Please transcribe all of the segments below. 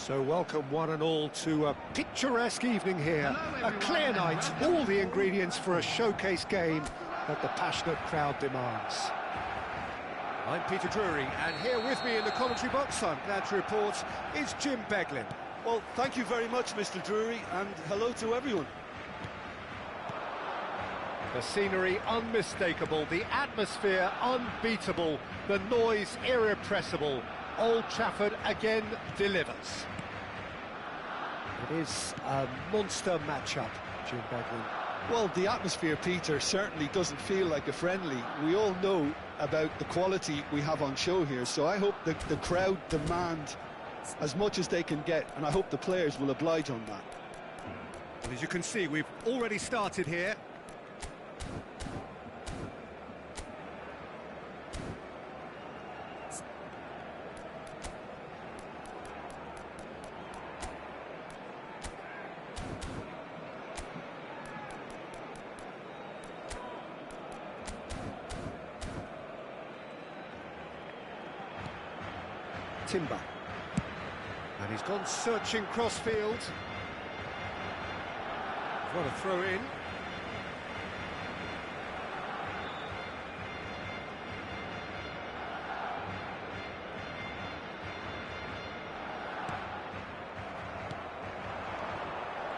So welcome one and all to a picturesque evening here. A clear night, all the ingredients for a showcase game that the passionate crowd demands. I'm Peter Drury, and here with me in the commentary box, I'm glad to report, is Jim Beglin. Well, thank you very much, Mr. Drury, and hello to everyone. The scenery unmistakable, the atmosphere unbeatable, the noise irrepressible. Old Trafford again delivers. It is a monster matchup, Jim Beglin. Well, the atmosphere, Peter, certainly doesn't feel like a friendly. We all know about the quality we have on show here, so I hope that the crowd demand as much as they can get, and I hope the players will oblige on that. Well, as you can see, we've already started here. Timber. And he's gone searching crossfield. What a throw in.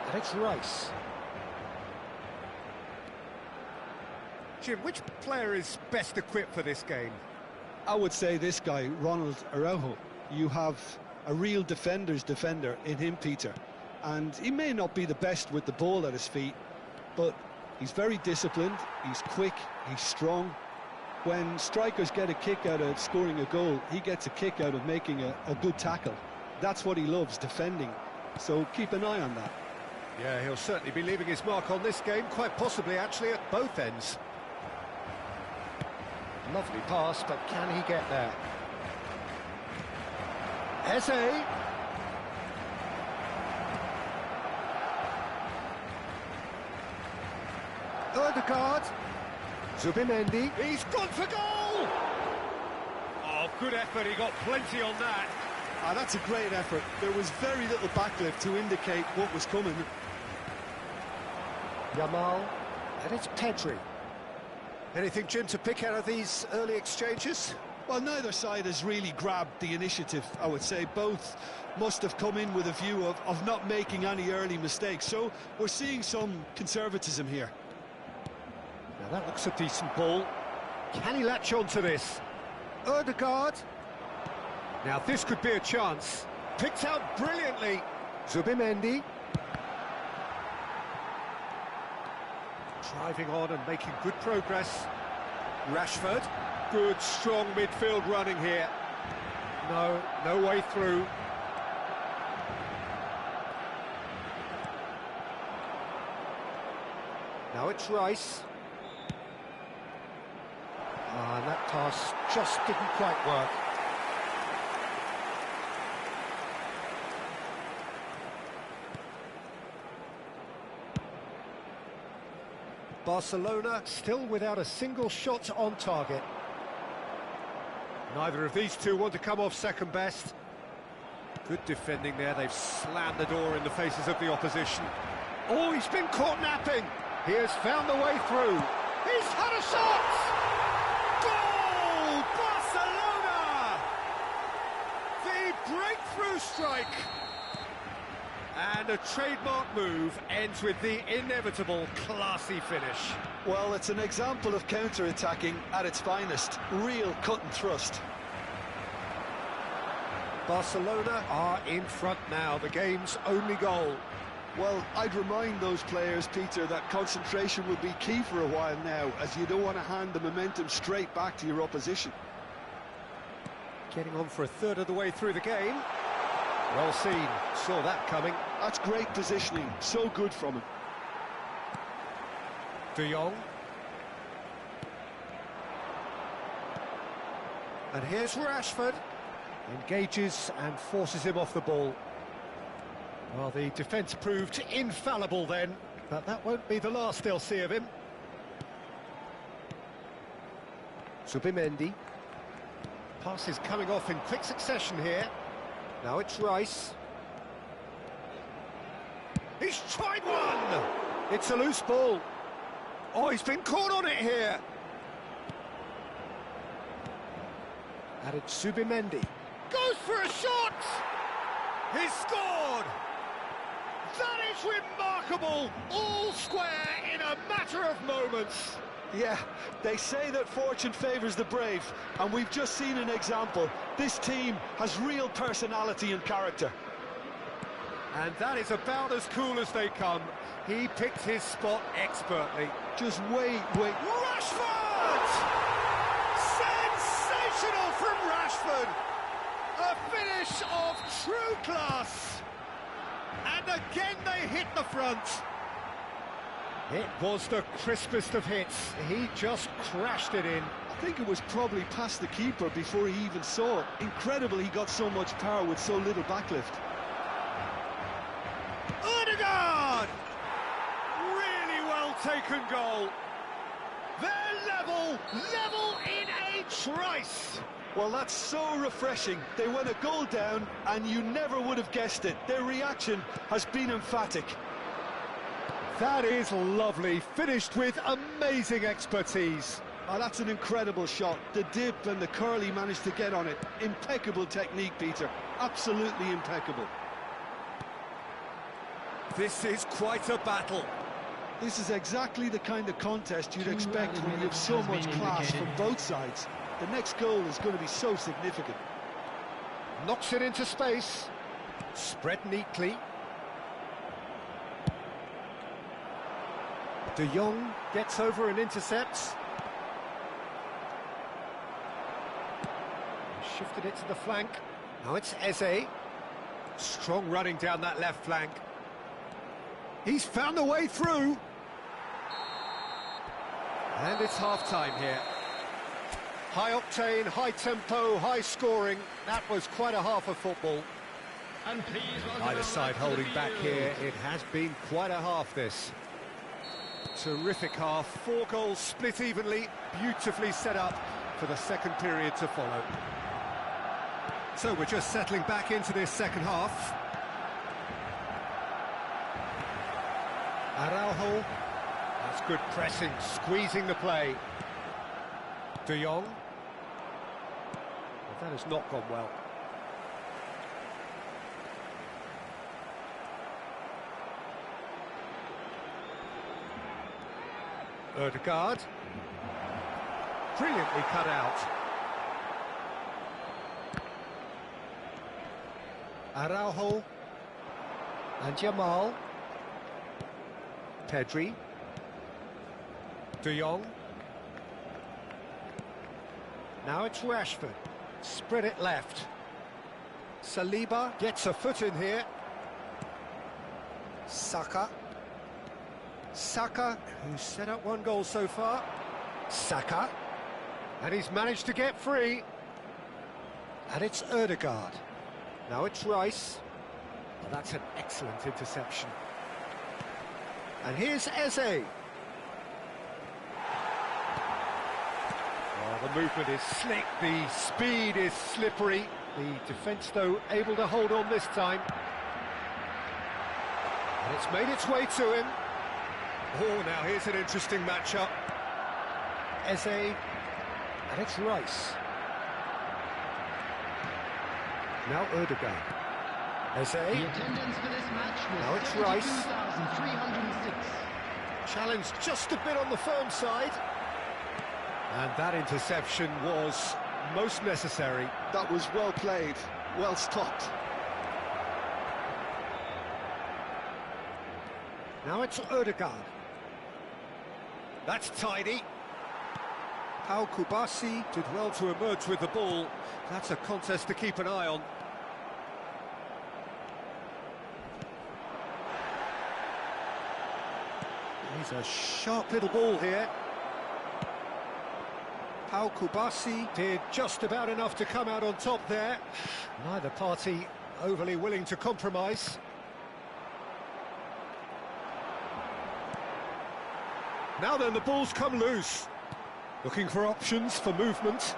And it's Rice. Jim, which player is best equipped for this game? I would say this guy, Ronald Araujo. You have a real defender's defender in him, Peter. And he may not be the best with the ball at his feet, but he's very disciplined, he's quick, he's strong. When strikers get a kick out of scoring a goal, he gets a kick out of making a good tackle. That's what he loves, defending. So keep an eye on that. Yeah, he'll certainly be leaving his mark on this game, quite possibly actually at both ends. Lovely pass, but can he get there? Eze. Odegaard. Zubimendi. He's gone for goal! Oh, good effort, he got plenty on that. That's a great effort. There was very little backlift to indicate what was coming. Yamal. And it's Pedri. Anything, Jim, to pick out of these early exchanges? Well, neither side has really grabbed the initiative, I would say. Both must have come in with a view of not making any early mistakes. So we're seeing some conservatism here. Now that looks a decent ball. Can he latch on to this? Odegaard. Now this could be a chance. Picked out brilliantly. Zubimendi. Driving on and making good progress. Rashford. Good, strong midfield running here. No way through. Now it's Rice. And that pass just didn't quite work. Barcelona still without a single shot on target. Neither of these two want to come off second best. Good defending there, they've slammed the door in the faces of the opposition. Oh, he's been caught napping. He has found the way through. He's had a shot! Goal! Barcelona! The breakthrough strike. And a trademark move ends with the inevitable classy finish. Well, it's an example of counter-attacking at its finest. Real cut and thrust. Barcelona are in front now, the game's only goal. Well, I'd remind those players, Peter, that concentration will be key for a while now, as you don't want to hand the momentum straight back to your opposition. Getting on for a third of the way through the game. Well seen, saw that coming. That's great positioning, so good from him. De Jong. And here's Rashford. Engages and forces him off the ball. Well, the defence proved infallible then, but that won't be the last they'll see of him. Zubimendi. Passes coming off in quick succession here. Now it's Rice. He's tried one! It's a loose ball. Oh, he's been caught on it here. And it's Subimendi. Goes for a shot! He's scored! That is remarkable! All square in a matter of moments. Yeah, they say that fortune favours the brave, and we've just seen an example. This team has real personality and character. And that is about as cool as they come. He picked his spot expertly. Just wait. Rashford! Sensational from Rashford! A finish of true class! And again they hit the front. It was the crispest of hits. He just crashed it in. I think it was probably past the keeper before he even saw it. Incredible he got so much power with so little backlift. Odegaard! Really well taken goal. They're level in a trice. Well, that's so refreshing. They went a goal down and you never would have guessed it. Their reaction has been emphatic. That is lovely, finished with amazing expertise. Oh, that's an incredible shot. The dip and the curl he managed to get on it. Impeccable technique, Peter. Absolutely impeccable. This is quite a battle. This is exactly the kind of contest you'd expect when you have so much class from both sides. The next goal is going to be so significant. Knocks it into space. Spread neatly. De Jong gets over and intercepts. Shifted it to the flank. Now it's Eze. Strong running down that left flank. He's found a way through. And it's half-time here. High octane, high tempo, high scoring. That was quite a half of football. And please, Either side holding back here. It has been quite a half, this. Terrific half. 4 goals split evenly. Beautifully set up for the second period to follow. So we're just settling back into this second half. Araujo. That's good pressing, squeezing the play. De Jong. Well, that has not gone well. Odegaard. Brilliantly cut out. Araujo. And Jamal. Pedri. De Jong. Now it's Rashford. Spread it left. Saliba gets a foot in here. Saka. Saka, who's set up 1 goal so far. Saka. And he's managed to get free. And it's Odegaard. Now it's Rice. Well, that's an excellent interception. And here's Eze. Oh, the movement is slick, the speed is slippery. The defence, though, able to hold on this time. And it's made its way to him. Oh, now here's an interesting matchup. Eze, and it's Rice. Now Odegaard. Eze. The attendance for this match was Now it's Rice. 72,306. Challenged just a bit on the firm side. And that interception was most necessary. That was well played, well stopped. Now it's Odegaard. That's tidy. Pau Kubasi did well to emerge with the ball. That's a contest to keep an eye on. He's a sharp little ball here. Pau Kubasi did just about enough to come out on top there. Neither party overly willing to compromise. Now then, the ball's come loose. Looking for options for movement.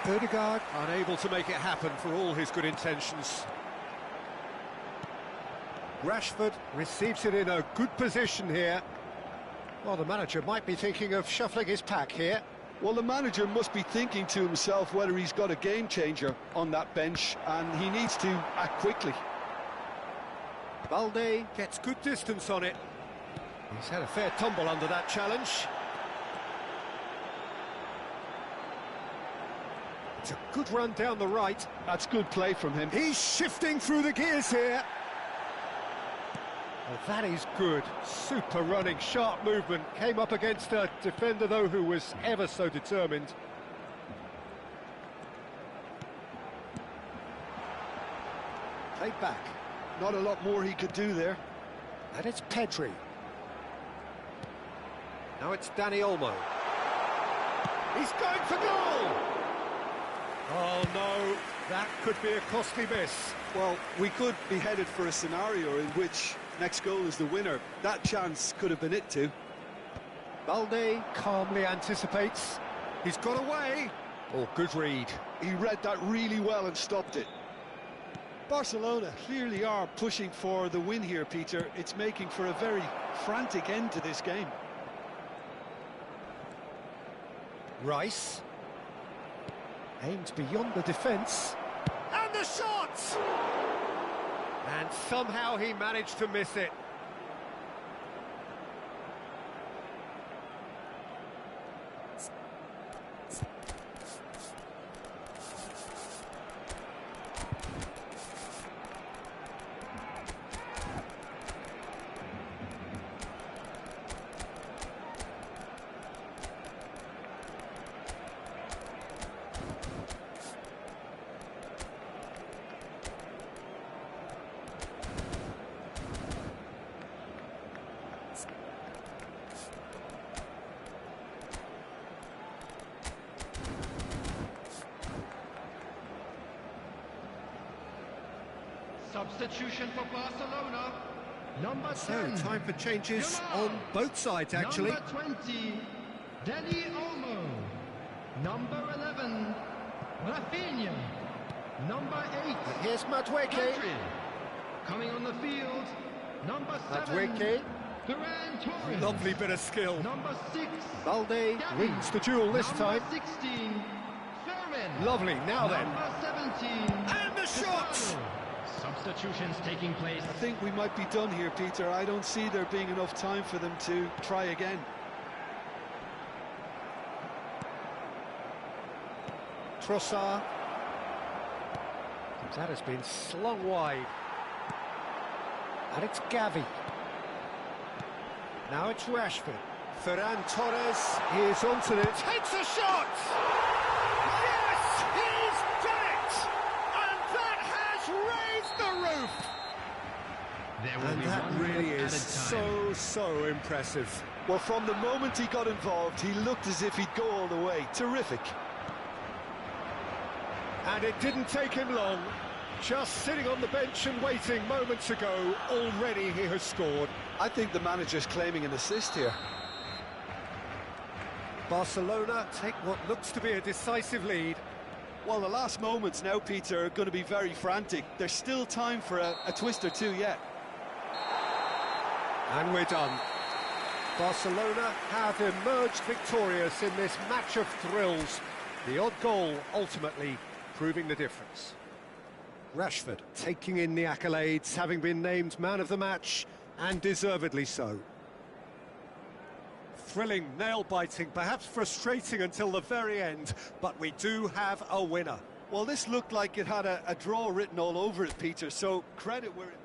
Odegaard unable to make it happen for all his good intentions. Rashford receives it in a good position here. Well, the manager might be thinking of shuffling his pack here. Well, the manager must be thinking to himself whether he's got a game changer on that bench, and he needs to act quickly. Balde gets good distance on it. He's had a fair tumble under that challenge. It's a good run down the right. That's good play from him. He's shifting through the gears here. Well, that is good. Super running, sharp movement. Came up against a defender, though, who was ever so determined. Played back. Not a lot more he could do there. And it's Pedri. Now it's Danny Olmo. He's going for goal! Oh, no. That could be a costly miss. Well, we could be headed for a scenario in which next goal is the winner. That chance could have been it too. Balde calmly anticipates. He's got away. Oh, good read. He read that really well and stopped it. Barcelona clearly are pushing for the win here, Peter. It's making for a very frantic end to this game. Rice. Aimed beyond the defence. And the shot! And somehow he managed to miss it. Substitution for Barcelona. Number 10. So, time for changes on both sides, actually. Number 20, Danny Olmo. Number 11, Rafinha. Number 8, Here's Madueke. Pedri. Coming on the field, number 7, Madueke. Ferran Torres. Lovely bit of skill. Number 6, Balde wins the duel this time. Number 16, Ferran. Lovely, now then. Number 17, And the shot! Substitutions taking place. I think we might be done here, Peter. I don't see there being enough time for them to try again. Trossard. That has been slung wide. And it's Gavi. Now it's Rashford. Ferran Torres is onto it. Takes a shot! Yes! He's done it! And that has raised the roof! There will And be that one really minute is at a time. so impressive. Well, from the moment he got involved, he looked as if he'd go all the way. Terrific. And it didn't take him long. Just sitting on the bench and waiting moments ago, already he has scored. I think the manager's claiming an assist here. Barcelona take what looks to be a decisive lead. Well, the last moments now, Peter, are going to be very frantic. There's still time for a twist or two yet. And we're done. Barcelona have emerged victorious in this match of thrills. The odd goal ultimately proving the difference. Rashford taking in the accolades, having been named man of the match, and deservedly so. Thrilling, nail-biting, perhaps frustrating until the very end, but we do have a winner. Well, this looked like it had a draw written all over it, Peter, so credit where it...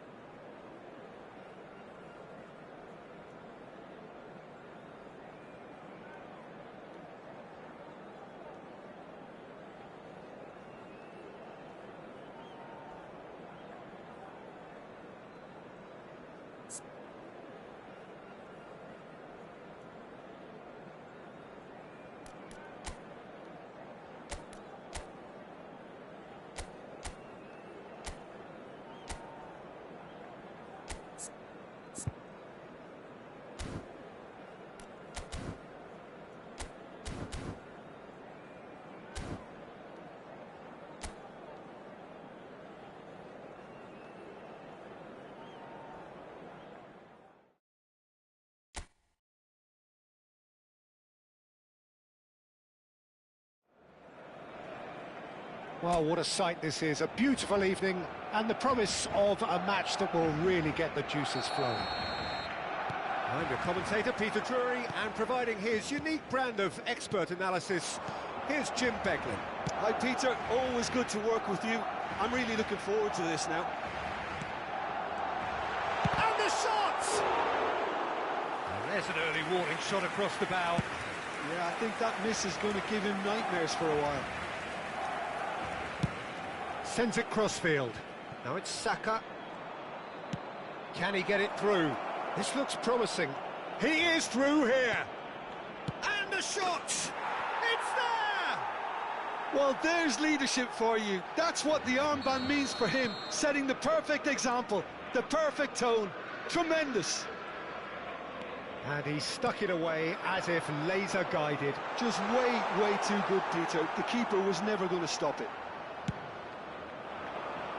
Well, what a sight this is. A beautiful evening and the promise of a match that will really get the juices flowing. I'm your commentator, Peter Drury, and providing his unique brand of expert analysis, here's Jim Beglin. Hi, Peter. Always good to work with you. I'm really looking forward to this now. And the shot! And there's an early warning shot across the bow. Yeah, I think that miss is going to give him nightmares for a while. Sends it crossfield. Now it's Saka. Can he get it through? This looks promising. He is through here. And the shot! It's there! Well, there's leadership for you. That's what the armband means for him. Setting the perfect example, the perfect tone. Tremendous. And he stuck it away as if laser guided. Just way too good, Peter. The keeper was never going to stop it.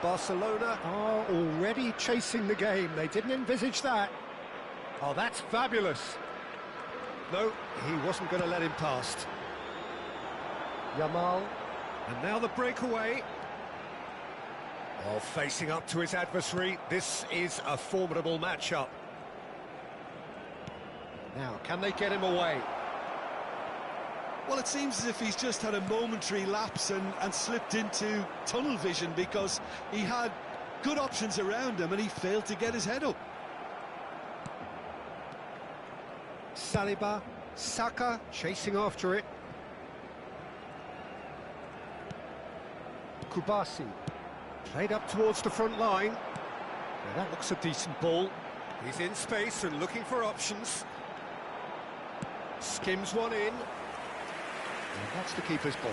Barcelona are already chasing the game. They didn't envisage that. Oh, that's fabulous. No, he wasn't going to let him past. Yamal. And now the breakaway. Oh, facing up to his adversary. This is a formidable matchup. Now, can they get him away? Well, it seems as if he's just had a momentary lapse and slipped into tunnel vision, because he had good options around him and he failed to get his head up. Saliba, Saka chasing after it. Kubasi played up towards the front line. Now that looks a decent ball. He's in space and looking for options. Skims one in. And that's the keeper's ball.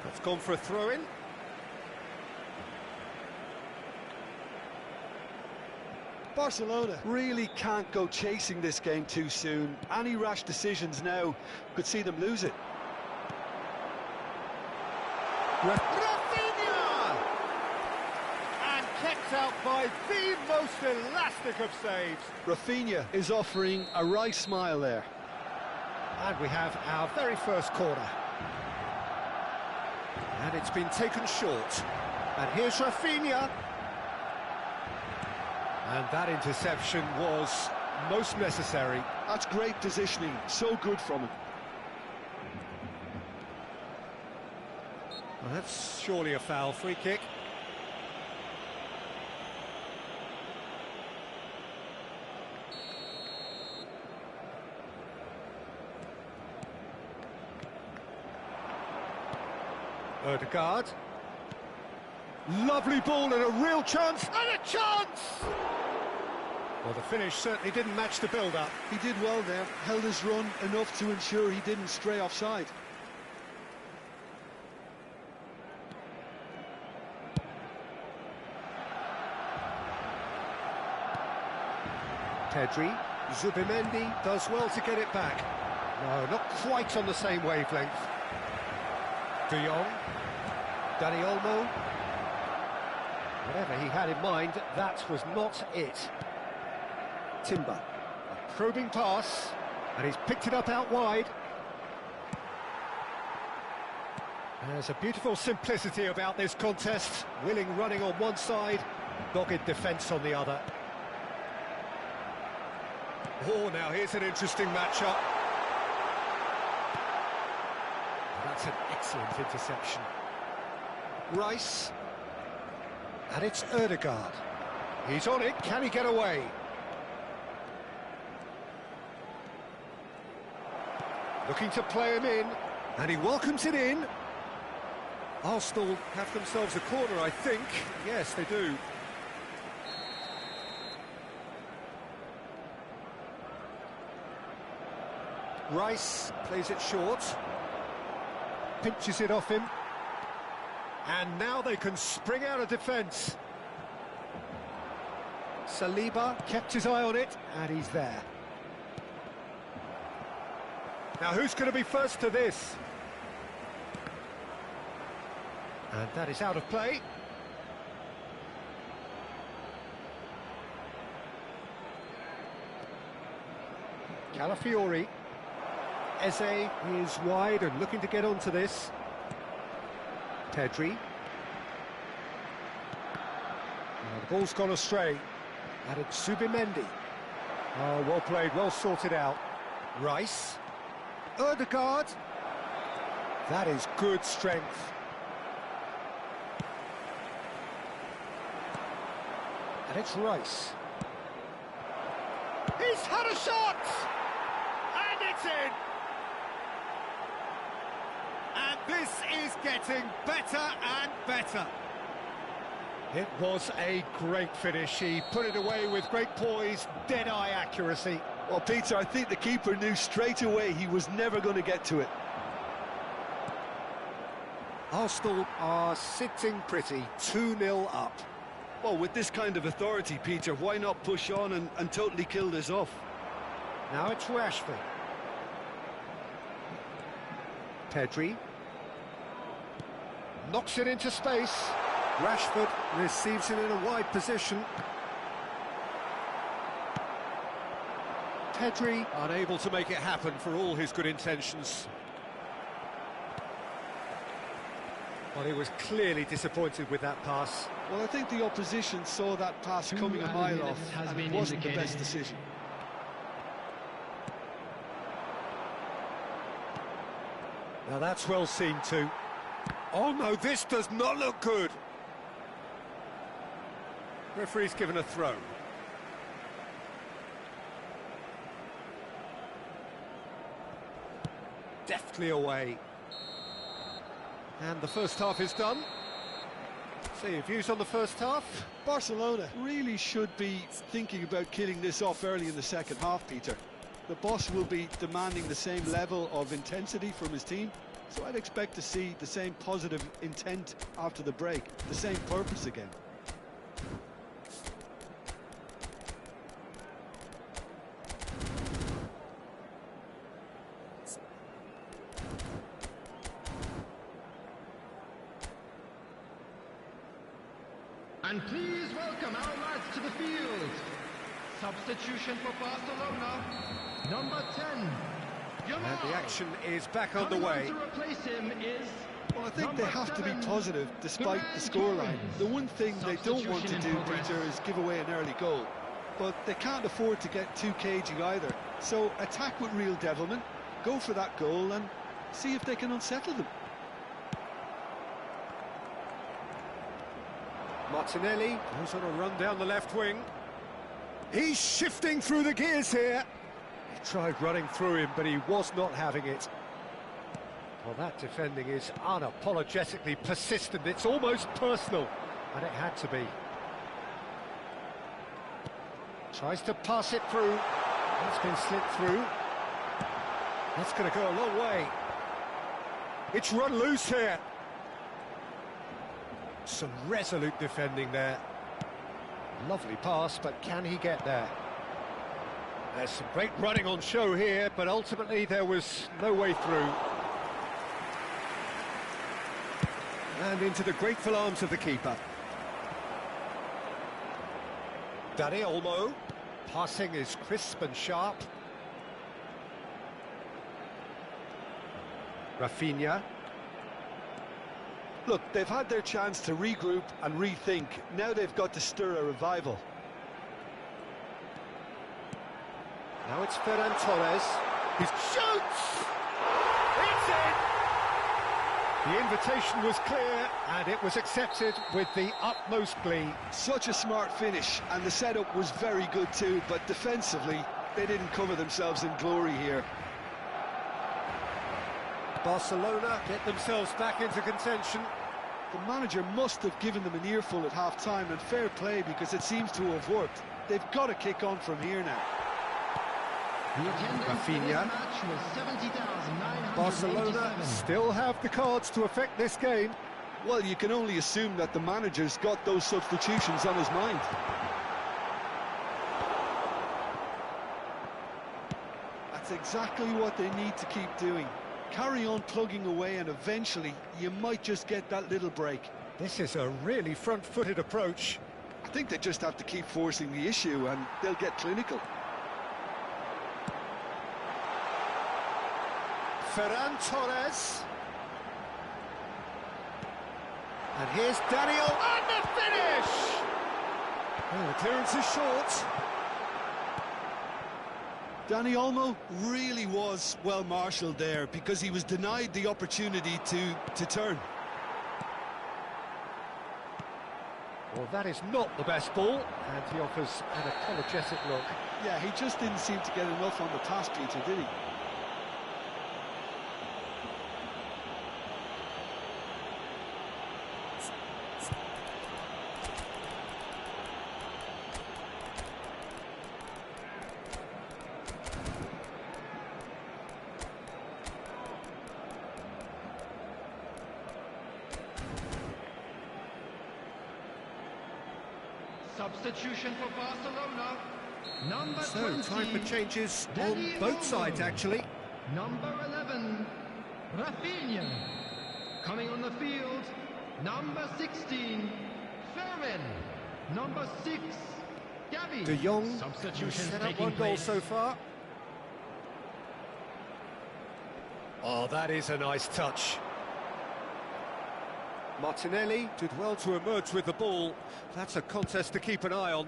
That's gone for a throw-in. Barcelona really can't go chasing this game too soon. Any rash decisions now could see them lose it. Rafinha! And kept out by the most elastic of saves. Rafinha is offering a wry smile there. And we have our very first corner. And it's been taken short. And here's Rafinha. And that interception was most necessary. That's great positioning, so good from him. Well, that's surely a foul. Free kick. Ødegaard. Lovely ball and a real chance. And a chance! Well, the finish certainly didn't match the build-up. He did well there, held his run enough to ensure he didn't stray offside. Pedri, Zubimendi does well to get it back. No, not quite on the same wavelength. De Jong, Dani Olmo. Whatever he had in mind, that was not it. Timber, a probing pass, and he's picked it up out wide. There's a beautiful simplicity about this contest. Willing running on one side, dogged defence on the other. Oh, now here's an interesting matchup. That's an excellent interception. Rice. And it's Ødegaard. He's on it, can he get away? Looking to play him in, and he welcomes it in. Arsenal have themselves a corner, I think. Yes, they do. Rice plays it short, pinches it off him, and now they can spring out of defence. Saliba kept his eye on it, and he's there. Now who's going to be first to this? And that is out of play. Calafiori. Eze is wide and looking to get onto this. Pedri. The ball's gone astray. And it's Subimendi. Oh, well played, well sorted out. Rice. Ødegaard. That is good strength. And it's Rice. He's had a shot! And it's in! And this is getting better and better. It was a great finish. He put it away with great poise, dead-eye accuracy. Well, Peter, I think the keeper knew straight away he was never going to get to it. Arsenal are sitting pretty, 2-0 up. Well, with this kind of authority, Peter, why not push on and totally kill this off? Now it's Rashford. Pedri. Knocks it into space. Rashford receives it in a wide position. Pedri unable to make it happen for all his good intentions. Well, he was clearly disappointed with that pass. Well, I think the opposition saw that pass coming a mile off, and it wasn't the best decision. Now that's well seen too. Oh no, this does not look good. Referee's given a throw. Deftly away. And the first half is done. So your views on the first half? Barcelona really should be thinking about killing this off early in the second half, Peter. The boss will be demanding the same level of intensity from his team, so I'd expect to see the same positive intent after the break, the same purpose again. And please welcome our lads to the field. Substitution for Barcelona, number 10, Yamal. And the action is back on the way. To replace him is well, I think they have to be positive despite the scoreline. The one thing they don't want to do, Peter, is give away an early goal. But they can't afford to get too cagey either. So attack with real devilment, go for that goal and see if they can unsettle them. Martinelli goes on a run down the left wing. He's shifting through the gears here. He tried running through him, but he was not having it. Well, that defending is unapologetically persistent. It's almost personal, and it had to be. Tries to pass it through. That's been slipped through. That's going to go a long way. It's run loose here. Some resolute defending there. Lovely pass, but can he get there? There's some great running on show here, but ultimately there was no way through. And into the grateful arms of the keeper. Dani Olmo. Passing is crisp and sharp. Rafinha. Look, they've had their chance to regroup and rethink. Now they've got to stir a revival. Now it's Ferran Torres. He shoots! It's in! The invitation was clear, and it was accepted with the utmost glee. Such a smart finish, and the setup was very good too, but defensively, they didn't cover themselves in glory here. Barcelona get themselves back into contention. The manager must have given them an earful at half-time, and fair play because it seems to have worked. They've got to kick on from here now. Rafinha. Barcelona still have the cards to affect this game. Well, you can only assume that the manager's got those substitutions on his mind. That's exactly what they need to keep doing. Carry on plugging away, and eventually you might just get that little break. This is a really front-footed approach. I think they just have to keep forcing the issue and they'll get clinical. Ferran Torres. And here's Daniel, and the finish! Well, the clearance is short. Dani Olmo really was well marshalled there because he was denied the opportunity to turn. Well, that is not the best ball, and he offers an apologetic look. Yeah, he just didn't seem to get enough on the pass, Peter, did he? Substitution for Barcelona. Number 20. Time for changes on both sides, actually. Number 11, Rafinha. Coming on the field, number 16, Fermin. Number 6, Gavi. De Jong Substitution set up taking one goal place. so far. Oh, that is a nice touch. Martinelli did well to emerge with the ball. That's a contest to keep an eye on.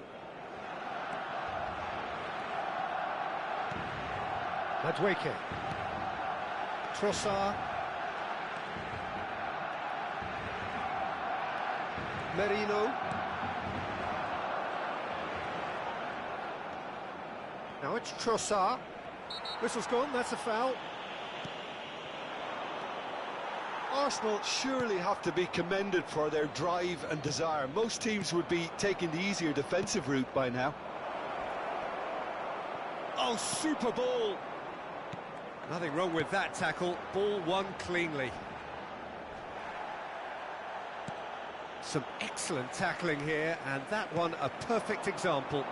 Madueke. Trossard. Merino. Now it's Trossard. Whistle's gone, that's a foul. Arsenal surely have to be commended for their drive and desire. Most teams would be taking the easier defensive route by now. Oh, super ball. Nothing wrong with that tackle. Ball won cleanly. Some excellent tackling here, and that one a perfect example.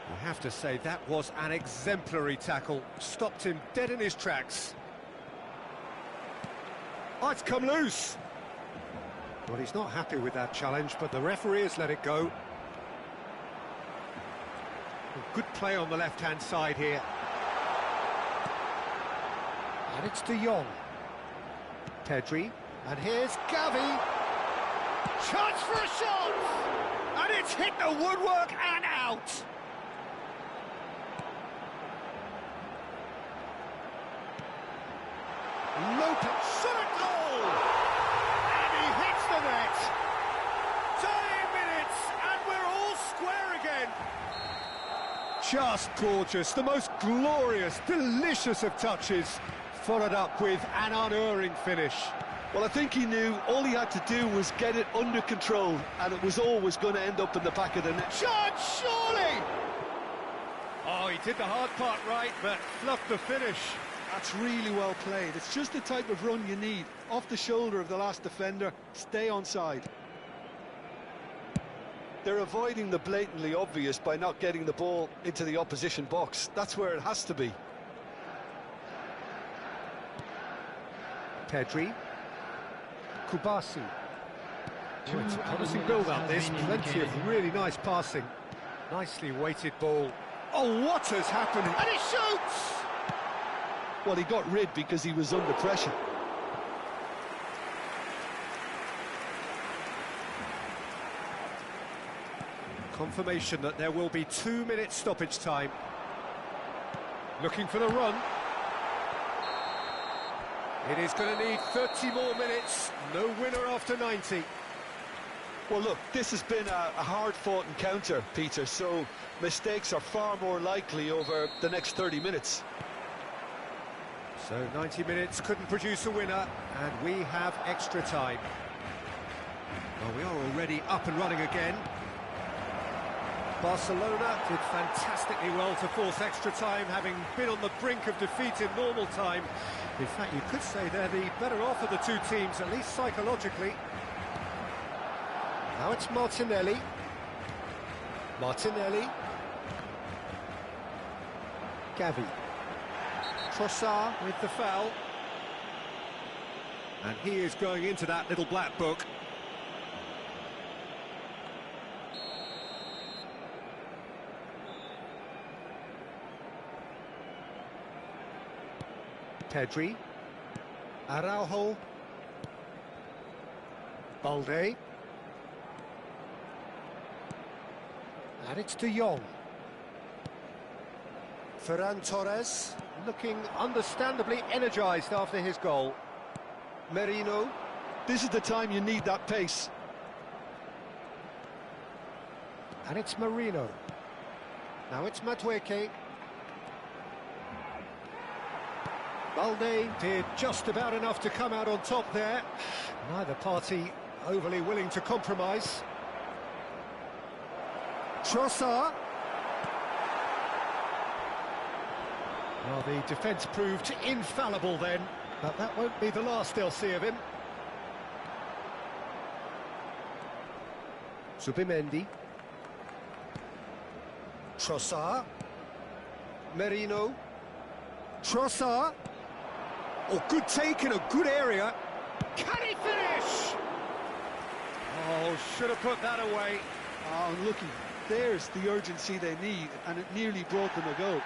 You have to say that was an exemplary tackle. Stopped him dead in his tracks. Oh, it's come loose. Well, he's not happy with that challenge, but the referee has let it go. Good play on the left-hand side here. And it's De Jong. Pedri. And here's Gavi. Chance for a shot! And it's hit the woodwork and out! Lopez, shot at goal! And he hits the net! Dying minutes, and we're all square again! Just gorgeous, the most glorious, delicious of touches, followed up with an unerring finish. Well, I think he knew all he had to do was get it under control, and it was always going to end up in the back of the net. Shot, surely! Oh, he did the hard part right, but fluffed the finish. That's really well played. It's just the type of run you need. Off the shoulder of the last defender, stay onside. They're avoiding the blatantly obvious by not getting the ball into the opposition box. That's where it has to be. Pedri. Kubasi. Oh, it's a promising build-up, this. Plenty of really nice passing. Nicely weighted ball. Oh, what has happened? And he shoots! Well, he got rid because he was under pressure. Confirmation that there will be 2 minutes stoppage time. Looking for the run. It is going to need 30 more minutes. No winner after 90. Well, look, this has been a hard-fought encounter, Peter, so mistakes are far more likely over the next 30 minutes. So 90 minutes couldn't produce a winner, and we have extra time. Well, we are already up and running again. Barcelona did fantastically well to force extra time, having been on the brink of defeat in normal time. In fact, you could say they're the better off of the two teams, at least psychologically. Now it's Martinelli. Martinelli. Gavi. Trossard with the foul. And he is going into that little black book. Pedri. Araujo. Balde. And it's De Jong. Ferran Torres, looking understandably energised after his goal. Merino. This is the time you need that pace. And it's Merino. Now it's Madueke. Balde did just about enough to come out on top there. Neither party overly willing to compromise. Trossard. Well, the defence proved infallible then, but that won't be the last they'll see of him. Zubimendi. Trossard. Merino. Trossard. Oh, good take in a good area. Can he finish? Oh, should have put that away. Oh, and looking, there's the urgency they need, and it nearly brought them a goal.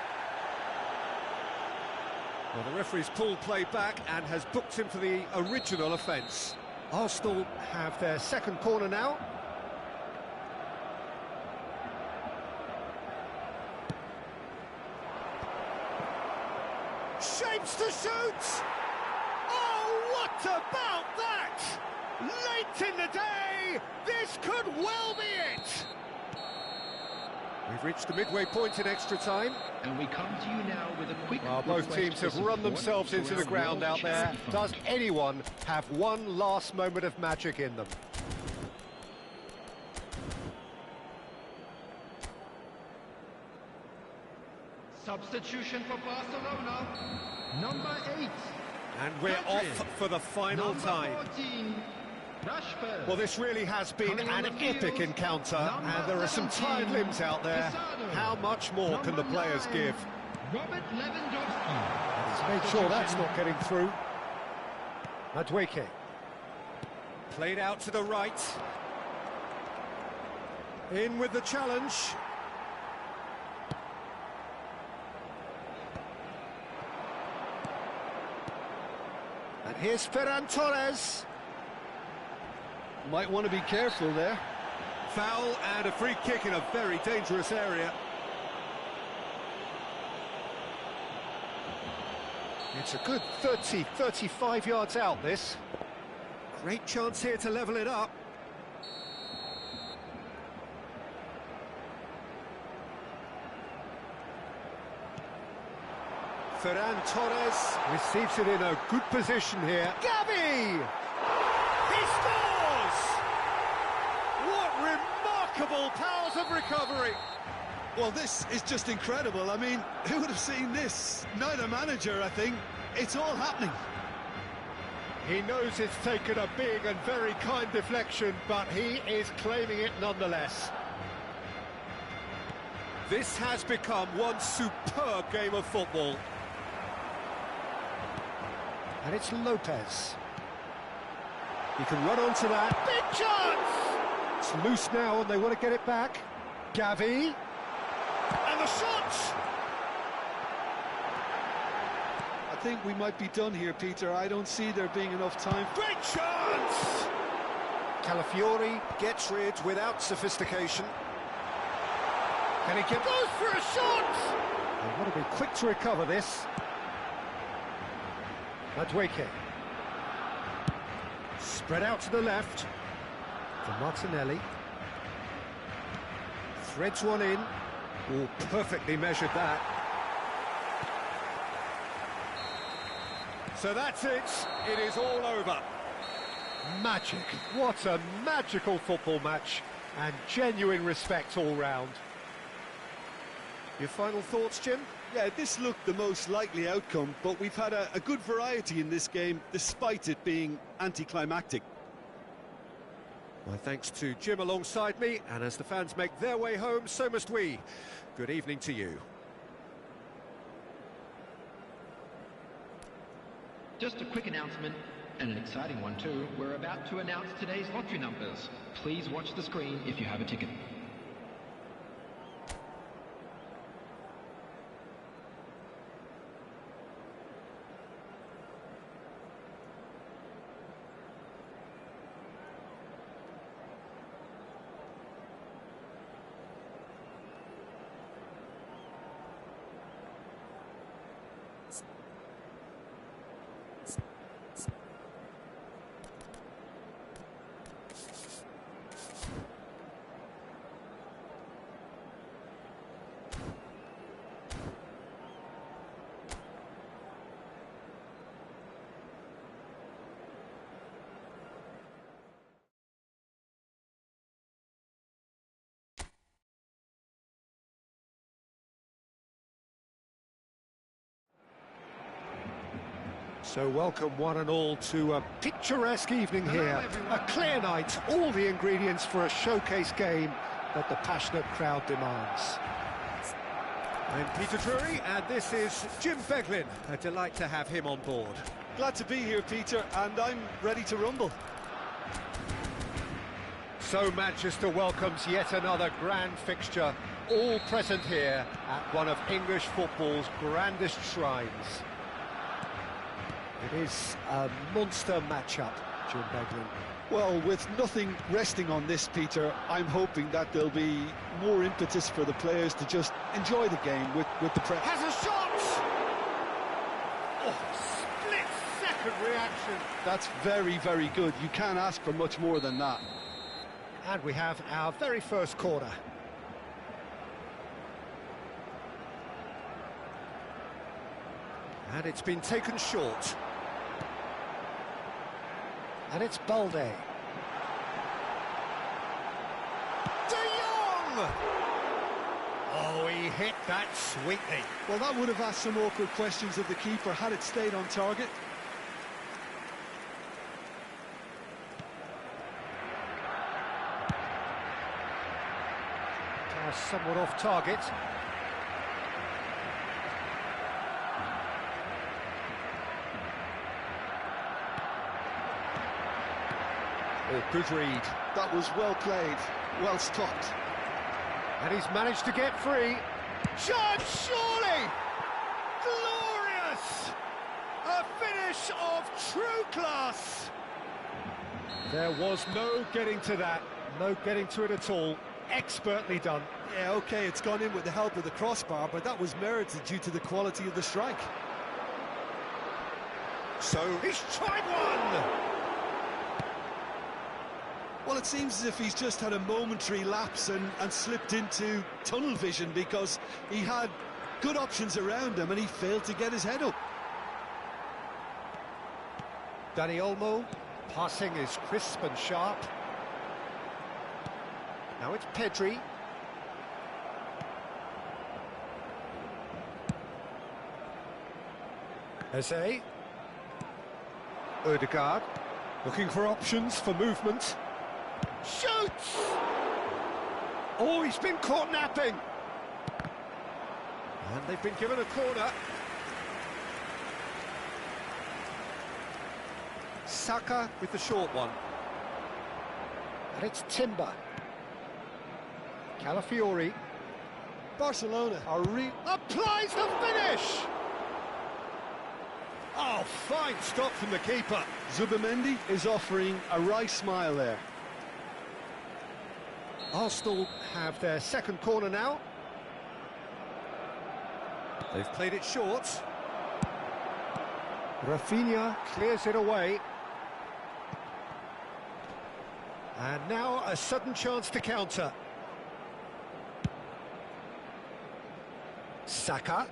Well, the referee's pulled play back and has booked him for the original offence. Arsenal have their second corner now. Shapes to shoot! Oh, what about that? Late in the day, this could well be it! We've reached the midway point in extra time. And we come to you now with a quick... Well, both teams have run themselves into the ground out there. Does anyone have one last moment of magic in them? Substitution for Barcelona, number 8. And we're off for the final time. 14, Rashford. Well, this really has been Coming on an the field, epic encounter, and there are some 17, tired limbs out there. Casado. How much more can the Number players 9, give? Robert Lewandowski. He's made sure that's not getting through. Madueke. Played out to the right. In with the challenge. And here's Ferran Torres. Might want to be careful there. Foul and a free kick in a very dangerous area. It's a good 30, 35 yards out, this. Great chance here to level it up. Ferran Torres receives it in a good position here. Gavi! He scores! What remarkable powers of recovery! Well, this is just incredible. I mean, who would have seen this? Neither manager, I think. It's all happening. He knows it's taken a big and very kind deflection, but he is claiming it nonetheless. This has become one superb game of football. And it's Lopez. He can run onto that. Big chance! It's loose now and they want to get it back. Gavi. And the shot! I think we might be done here, Peter. I don't see there being enough time. Great chance! Calafiori gets rid without sophistication. Can he get... Goes for a shot! They want to be quick to recover this. Madueke. Spread out to the left. For Martinelli. Threads one in. Oh, perfectly measured that. So that's it. It is all over. Magic. What a magical football match. And genuine respect all round. Your final thoughts, Jim? Yeah, this looked the most likely outcome, but we've had a good variety in this game, despite it being anticlimactic. My thanks to Jim alongside me, and as the fans make their way home, so must we. Good evening to you. Just a quick announcement, and an exciting one too. We're about to announce today's lottery numbers. Please watch the screen if you have a ticket. So welcome one and all to a picturesque evening here. A clear night, all the ingredients for a showcase game that the passionate crowd demands. I'm Peter Drury, and this is Jim Beglin. A delight to have him on board. Glad to be here, Peter, and I'm ready to rumble. So Manchester welcomes yet another grand fixture, all present here at one of English football's grandest shrines. It is a monster matchup, Jim Beglin. Well, with nothing resting on this, Peter, I'm hoping that there'll be more impetus for the players to just enjoy the game with the press. Has a shot! Oh, split-second reaction. That's very, very good. You can't ask for much more than that. And we have our very first corner. And it's been taken short. And it's Balde. De Jong! Oh, he hit that sweetly. Well, that would have asked some awkward questions of the keeper had it stayed on target. Somewhat off target. Oh, good read. That was well played, well stopped. And he's managed to get free. Shot, surely! Glorious! A finish of true class! There was no getting to that, no getting to it at all. Expertly done. Yeah, OK, it's gone in with the help of the crossbar, but that was merited due to the quality of the strike. So he's tried one! Well, it seems as if he's just had a momentary lapse and slipped into tunnel vision because he had good options around him and he failed to get his head up. Dani Olmo, passing is crisp and sharp. Now it's Pedri. Eze. Ødegaard. Looking for options for movement. Shoots! Oh, he's been caught napping. And they've been given a corner. Saka with the short one. And it's Timber. Calafiori. Barcelona are applies the finish! Oh, fine stop from the keeper. Zubimendi is offering a wry smile there. Arsenal have their second corner now. They've played it short. Rafinha clears it away. And now a sudden chance to counter. Saka.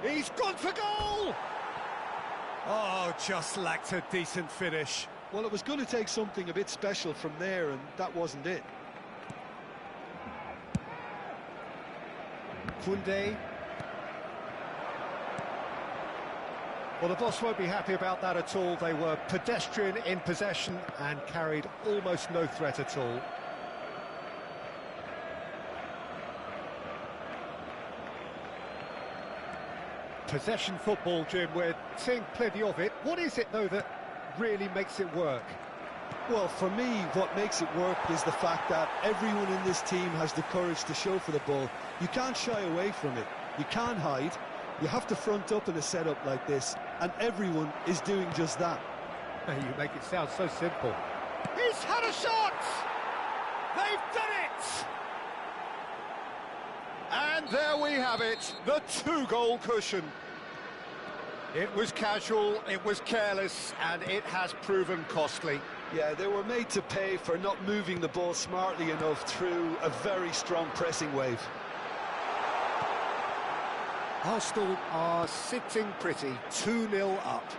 He's gone for goal! Oh, just lacked a decent finish. Well, it was going to take something a bit special from there, and that wasn't it. Koundé. Well, the boss won't be happy about that at all. They were pedestrian in possession and carried almost no threat at all. Possession football, Jim, we're seeing plenty of it. What is it, though, that really makes it work? Well, for me, what makes it work is the fact that everyone in this team has the courage to show for the ball. You can't shy away from it. You can't hide. You have to front up in a setup like this, and everyone is doing just that. You make it sound so simple. He's had a shot! They've done it! And there we have it, the two-goal cushion. It was casual, it was careless, and it has proven costly. Yeah, they were made to pay for not moving the ball smartly enough through a very strong pressing wave. Arsenal are sitting pretty, 2-0 up.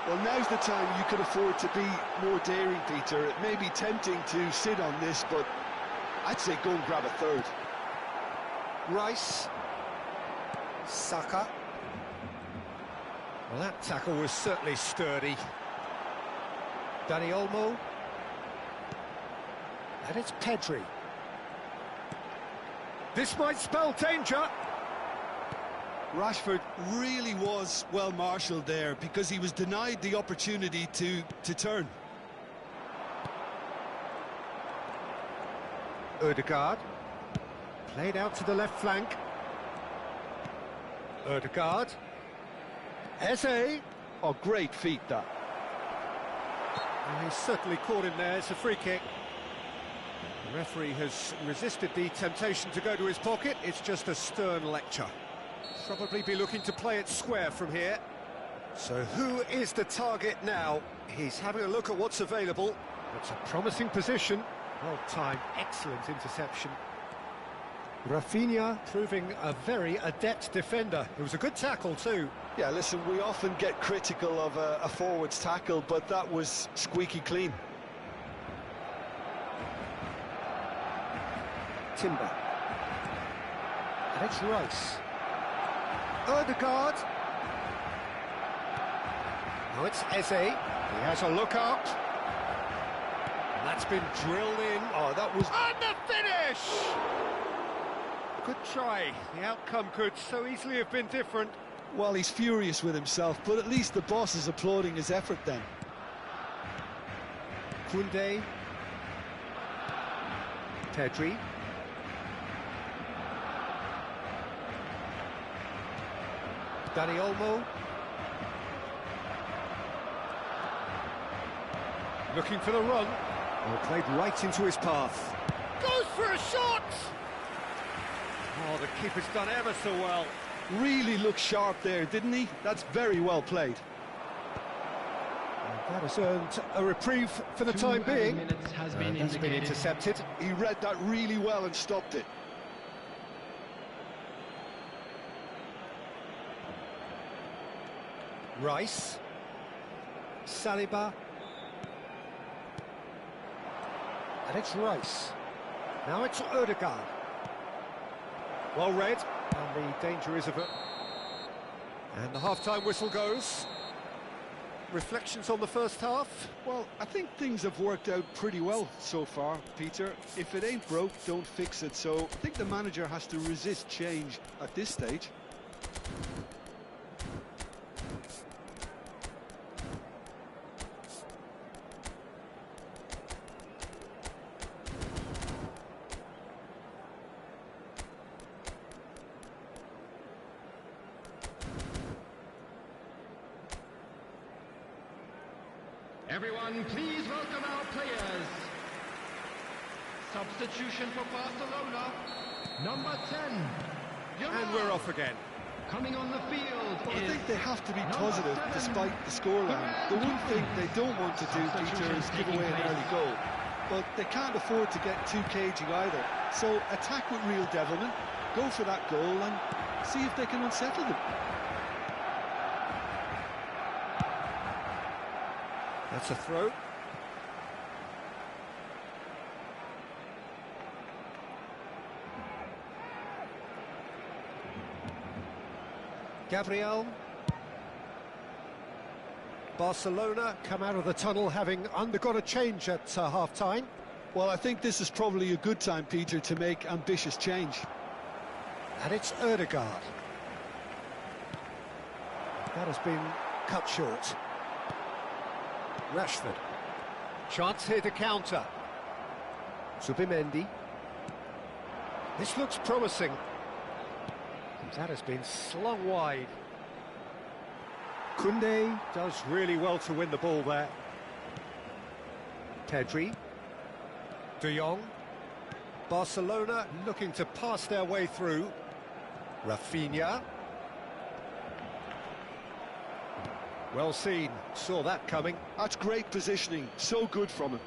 Well, now's the time you could afford to be more daring, Peter. It may be tempting to sit on this, but I'd say go and grab a third. Rice. Saka. Well, that tackle was certainly sturdy. Dani Olmo. And it's Pedri. This might spell danger. Rashford really was well marshalled there because he was denied the opportunity to turn. Ødegaard. Played out to the left flank. Ødegaard. Eze. Oh, great feat, that. And he's certainly caught him there. It's a free kick. The referee has resisted the temptation to go to his pocket. It's just a stern lecture. Probably be looking to play it square from here. So who is the target now? He's having a look at what's available. It's a promising position. Well timed, excellent interception. Rafinha proving a very adept defender. It was a good tackle too. Yeah, listen, we often get critical of a forward's tackle, but that was squeaky clean. Timber. And it's Rice. Ødegaard. Now it's Eze. He has a look out. And that's been drilled in. Oh, that was... And the finish! Good try. The outcome could so easily have been different. Well, he's furious with himself, but at least the boss is applauding his effort then. Koundé. Pedri. Dani Olmo. Looking for the run. Well, played right into his path. Goes for a shot! Oh, the keeper's done ever so well. Really looked sharp there, didn't he? That's very well played. And that has earned a reprieve for the time being. Has Been intercepted. He read that really well and stopped it. Rice. Saliba. And it's Rice. Now it's Ødegaard. Well read, and the danger is averted. And the half-time whistle goes. Reflections on the first half? Well, I think things have worked out pretty well so far, Peter. If it ain't broke, don't fix it. So I think the manager has to resist change at this stage. Everyone, please welcome our players. Substitution for Barcelona, number 10. And we're off again. Coming on the field. Well, I think they have to be positive despite the scoreline. The one thing they don't want to do, Peter, is give away an early goal. But they can't afford to get too cagey either. So attack with real devilment, go for that goal and see if they can unsettle them. That's a throw. Gabriel. Barcelona come out of the tunnel having undergone a change at half-time. Well, I think this is probably a good time, Peter, to make ambitious change. And it's Ødegaard. That has been cut short. Rashford. Chance here to counter. Zubimendi. This looks promising. That has been slung wide. Koundé does really well to win the ball there. Pedri. De Jong. Barcelona looking to pass their way through. Rafinha. Well seen, saw that coming. That's great positioning, so good from him.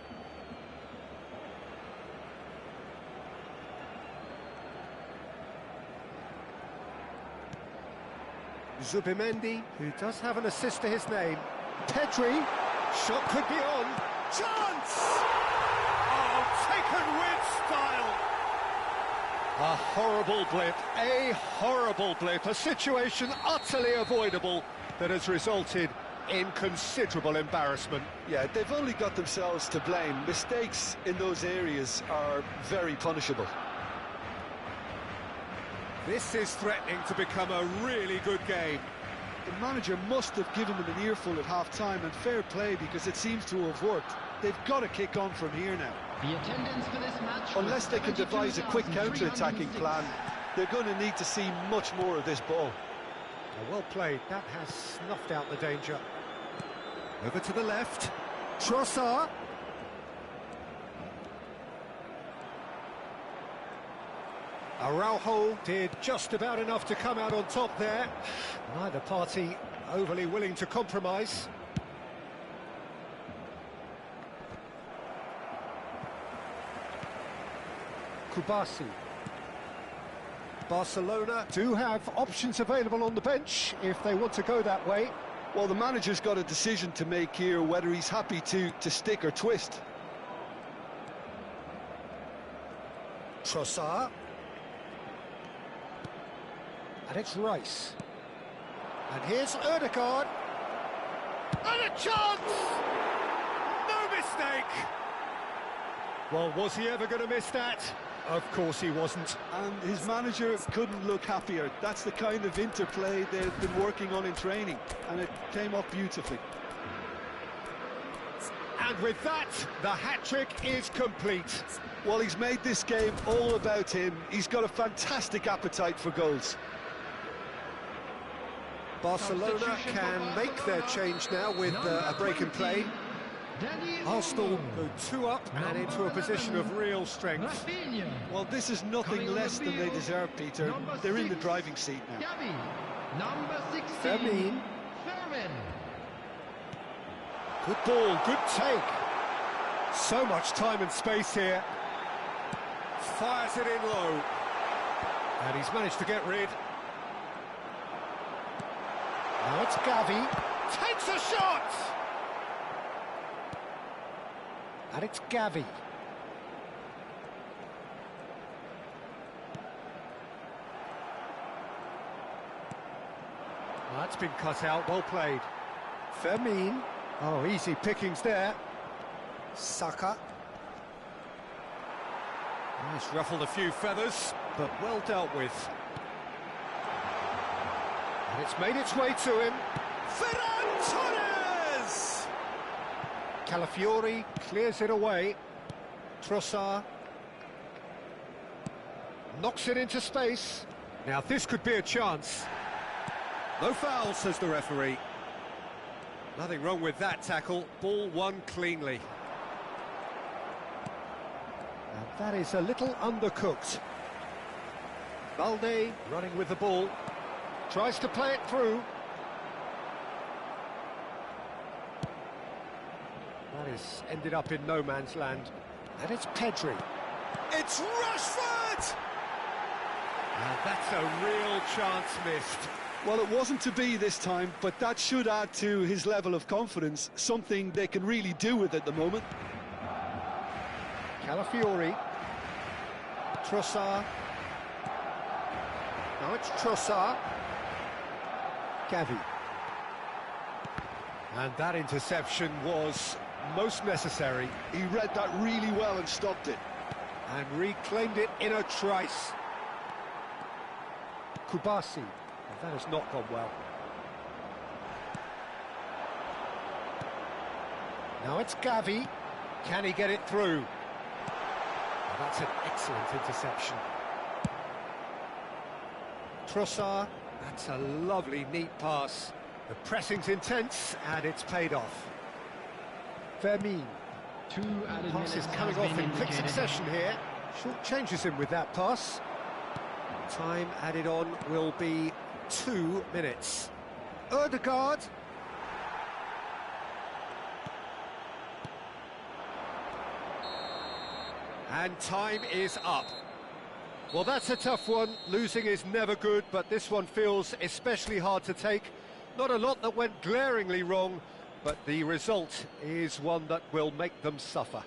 Zubimendi, who does have an assist to his name. Pedri, shot could be on. Chance! Oh, taken with style. A horrible blip, a situation utterly avoidable that has resulted in considerable embarrassment. Yeah, they've only got themselves to blame. Mistakes in those areas are very punishable. This is threatening to become a really good game. The manager must have given them an earful at half-time, and fair play, because it seems to have worked. They've got to kick on from here now. The attendance for this match, unless they can devise a quick counter-attacking plan, they're going to need to see much more of this ball. Well played, that has snuffed out the danger. Over to the left, Trossard. Araujo did just about enough to come out on top there. Neither party overly willing to compromise. Kubasi. Barcelona do have options available on the bench if they want to go that way. Well, the manager's got a decision to make here, whether he's happy to stick or twist. Trossard. And it's Rice. And here's Ødegaard. And a chance! No mistake! Well, was he ever going to miss that? Of course he wasn't. And his manager couldn't look happier. That's the kind of interplay they've been working on in training, and it came off beautifully. And with that, the hat-trick is complete. Well, he's made this game all about him. He's got a fantastic appetite for goals. Barcelona can make their change now with a break in play. Arsenal go 2 up and into a position of real strength. Well, this is nothing less than they deserve, Peter. They're in the driving seat now. Number 16, Fermin. Fermin. Good ball, good take. So much time and space here. Fires it in low. And he's managed to get rid. Now it's Gavi. Takes a shot! And it's Gavi. That's been cut out, well played. Fermin. Oh, easy pickings there. Saka. Nice, ruffled a few feathers, but well dealt with. And it's made its way to him. Ferran Torres! Calafiori clears it away. Trossard knocks it into space. Now this could be a chance. No foul, says the referee. Nothing wrong with that tackle. Ball won cleanly. And that is a little undercooked. Balde running with the ball. Tries to play it through. That is ended up in no man's land. And it's Pedri. It's Rashford! And that's a real chance missed. Well, it wasn't to be this time, but that should add to his level of confidence, something they can really do with at the moment. Calafiori. Trossard. Now it's Trossard. Gavi. And that interception was most necessary. He read that really well and stopped it. And reclaimed it in a trice. Kubasi. That has not gone well. Now it's Gavi. Can he get it through? Well, that's an excellent interception. Trossard. That's a lovely, neat pass. The pressing's intense, and it's paid off. Fermin. Pass is coming off in quick succession here. Short changes him with that pass. Time added on will be 2 minutes. Ødegaard. And time is up. Well, that's a tough one. Losing is never good, but this one feels especially hard to take. Not a lot that went glaringly wrong, but the result is one that will make them suffer.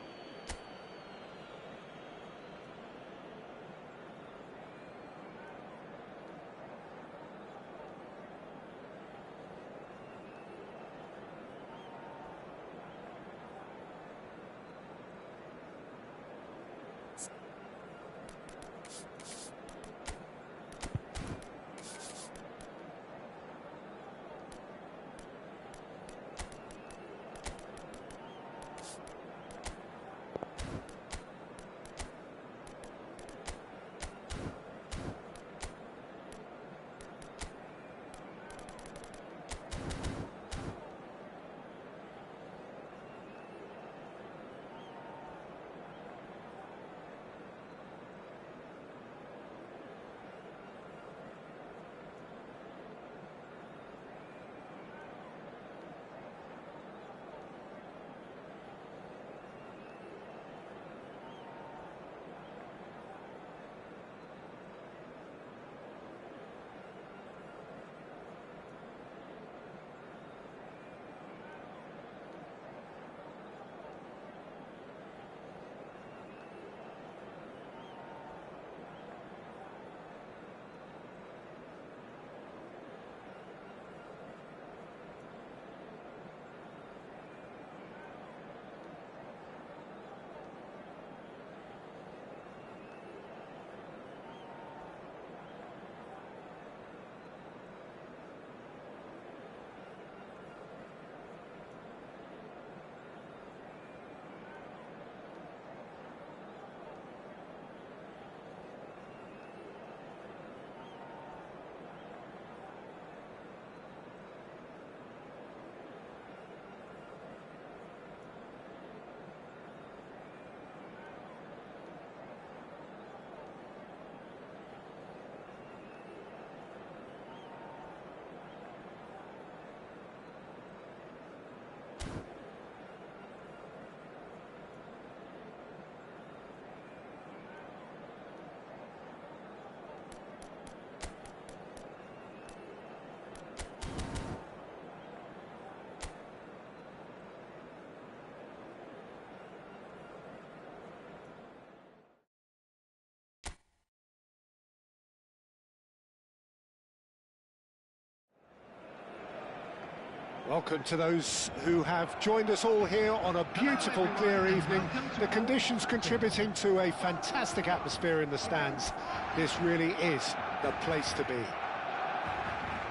Welcome to those who have joined us all here on a beautiful, clear evening. The conditions contributing to a fantastic atmosphere in the stands. This really is the place to be.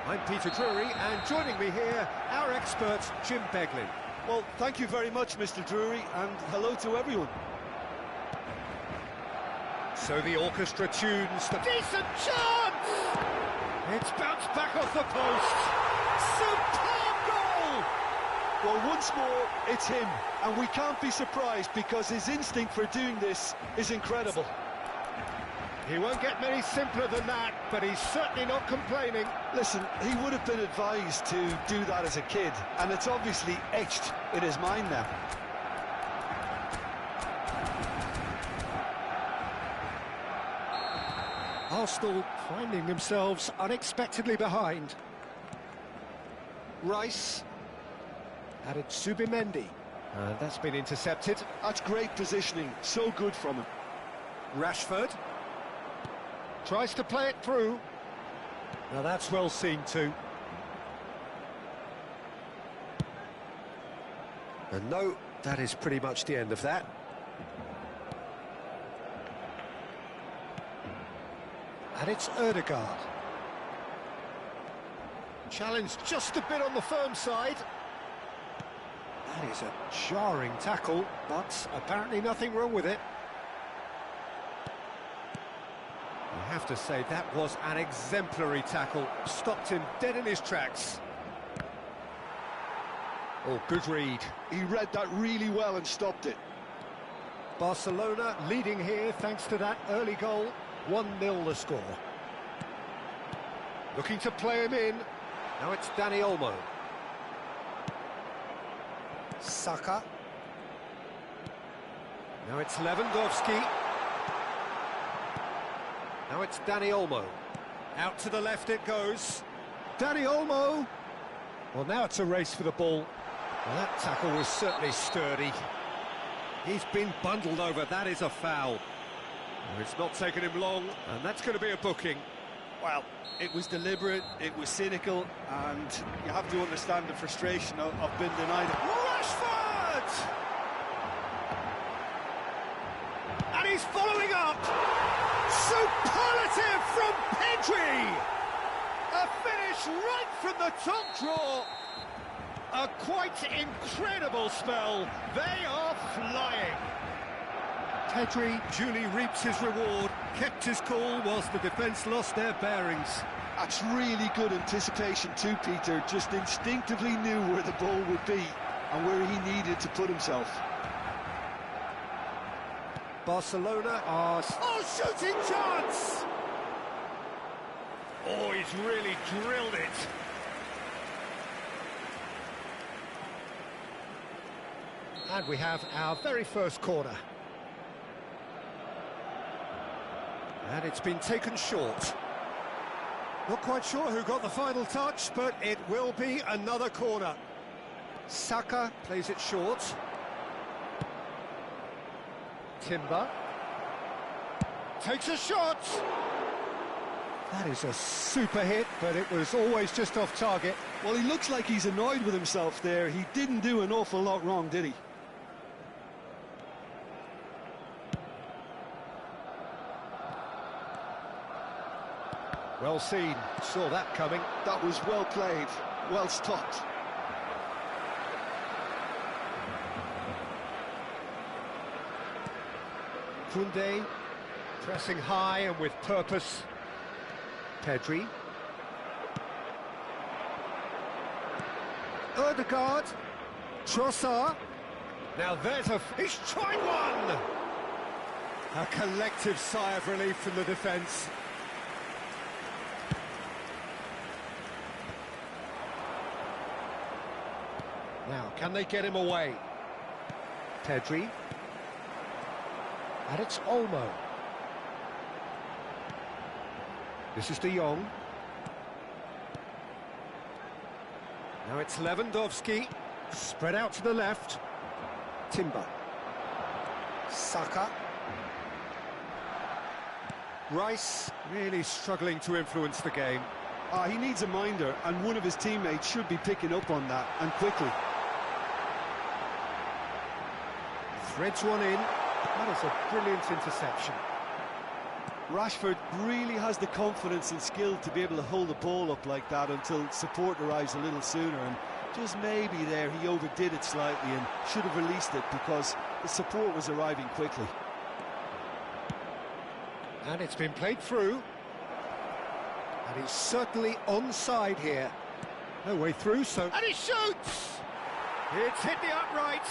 I'm Peter Drury, and joining me here, our expert, Jim Beglin. Well, thank you very much, Mr. Drury, and hello to everyone. So the orchestra tunes the decent chance! It's bounced back off the post. Superb goal! Well, once more, it's him, and we can't be surprised because his instinct for doing this is incredible. He won't get many simpler than that, but he's certainly not complaining. Listen, he would have been advised to do that as a kid, and it's obviously etched in his mind now. Arsenal finding themselves unexpectedly behind. Rice. Added Subimendi. And that's been intercepted. That's great positioning, so good from him. Rashford. Tries to play it through. Now that's well seen too. And no, that is pretty much the end of that. And it's Ødegaard. Challenged just a bit on the firm side. That is a jarring tackle, but apparently nothing wrong with it. I have to say, that was an exemplary tackle. Stopped him dead in his tracks. Oh, good read. He read that really well and stopped it. Barcelona leading here thanks to that early goal. 1-0 the score. Looking to play him in. Now it's Dani Olmo. Saka. Now it's Lewandowski. Now it's Dani Olmo. Out to the left it goes. Dani Olmo. Well, now it's a race for the ball. Well, that tackle was certainly sturdy. He's been bundled over. That is a foul. It's not taken him long, and that's going to be a booking. Well, it was deliberate, it was cynical, and you have to understand the frustration of being denied it. Rashford! And he's following up! Superlative from Pedri! A finish right from the top draw! A quite incredible spell. They are flying. Pedri duly reaps his reward, kept his cool whilst the defence lost their bearings. That's really good anticipation too, Peter. Just instinctively knew where the ball would be and where he needed to put himself. Barcelona are... Oh, shooting chance! Oh, he's really drilled it. And we have our very first corner. And it's been taken short. Not quite sure who got the final touch, but it will be another corner. Saka plays it short. Timber. Takes a shot. That is a super hit, but it was always just off target. Well, he looks like he's annoyed with himself there. He didn't do an awful lot wrong, did he? Well seen, saw that coming. That was well played, well stopped. Koundé, pressing high and with purpose. Pedri. Ødegaard. Trossard. Now there's a... He's tried one! A collective sigh of relief from the defence. Now, can they get him away? Pedri. And it's Olmo. This is De Jong. Now it's Lewandowski. Spread out to the left. Timber. Saka. Rice really struggling to influence the game. He needs a minder, and one of his teammates should be picking up on that, and quickly. Threads one in. That is a brilliant interception. Rashford really has the confidence and skill to be able to hold the ball up like that until support arrives a little sooner, and just maybe there he overdid it slightly and should have released it because the support was arriving quickly. And it's been played through. And he's certainly onside here. No way through, so... And he shoots! It's hit the upright.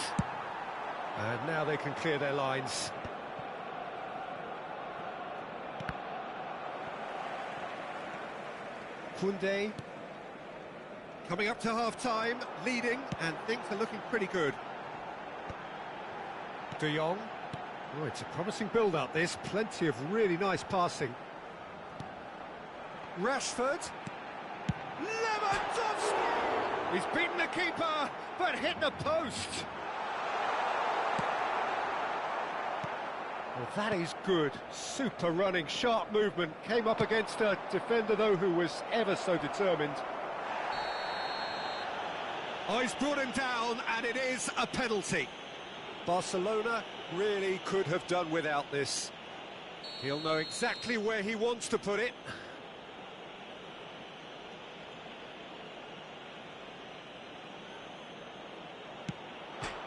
And now they can clear their lines. Koundé. Coming up to half-time, leading, and things are looking pretty good. De Jong. Oh, it's a promising build-up, this. Plenty of really nice passing. Rashford. Lewandowski! He's beaten the keeper, but hit the post. Well, that is good. Super running, sharp movement. Came up against a defender, though, who was ever so determined. Oh, he's brought him down, and it is a penalty. Barcelona really could have done without this. He'll know exactly where he wants to put it.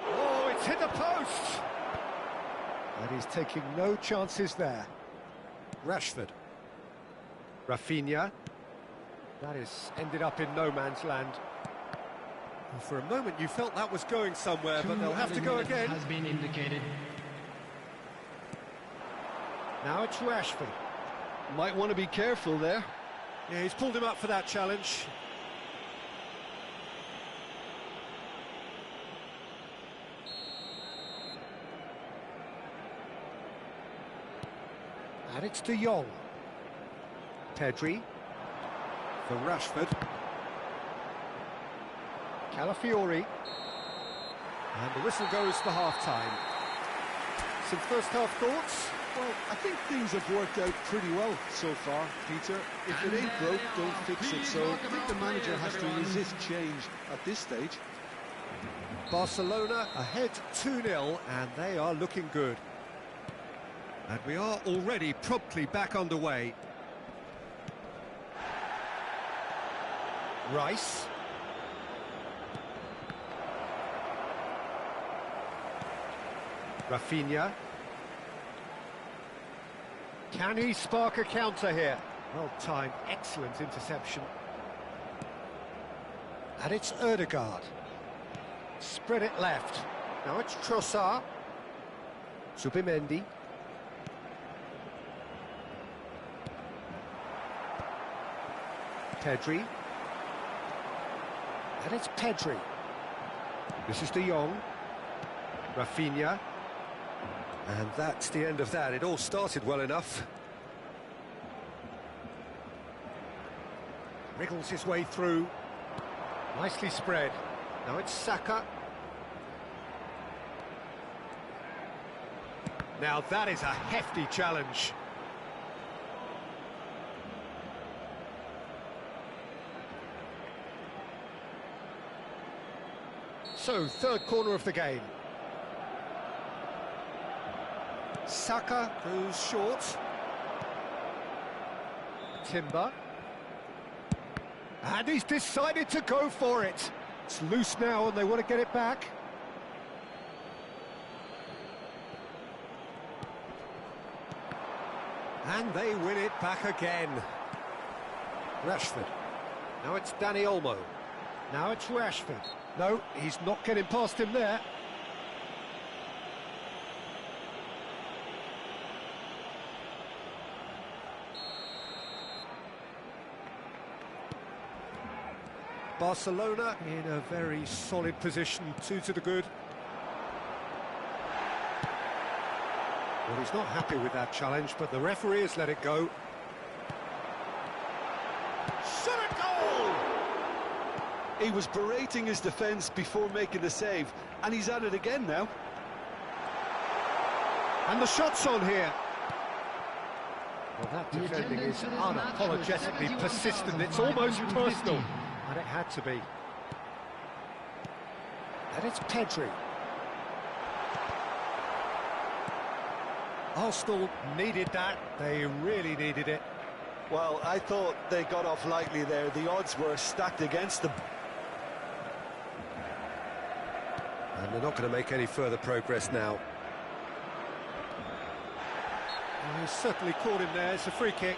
Oh, it's hit the post! And he's taking no chances there. Rashford. Rafinha. That is ended up in no man's land. And for a moment you felt that was going somewhere, but they'll have to go again. Has been indicated. Now it's Rashford. Might want to be careful there. Yeah, he's pulled him up for that challenge. And it's De Jong. Pedri. For Rashford. Calafiori. And the whistle goes for half-time. Some first-half thoughts? Well, I think things have worked out pretty well so far, Peter. If it ain't broke, don't fix it. So I think the manager has to resist change at this stage. Barcelona ahead 2-0, and they are looking good. And we are already promptly back underway. Rice. Rafinha. Can he spark a counter here? Well timed, excellent interception. And it's Ødegaard. Spread it left. Now it's Trossard. Zubimendi. Pedri. And it's Pedri. This is De Jong. Rafinha. And that's the end of that. It all started well enough. Wriggles his way through. Nicely spread. Now it's Saka. Now that is a hefty challenge. So, third corner of the game. Saka goes short. Timber. And he's decided to go for it. It's loose now and they want to get it back. And they win it back again. Rashford. Now it's Dani Olmo. Now it's Rashford. No, he's not getting past him there. Barcelona in a very solid position, 2 to the good. Well, he's not happy with that challenge, but the referee has let it go. Shot at goal! He was berating his defence before making the save, and he's at it again now. And the shot's on here. Well, that The defending attendance is for this match was unapologetically persistent. It's almost 71,550. personal, and it had to be. And it's Pedri. Arsenal needed that. They really needed it. Well, I thought they got off lightly there. The odds were stacked against them. And they're not going to make any further progress now. Well, he's certainly caught him there. It's a free kick.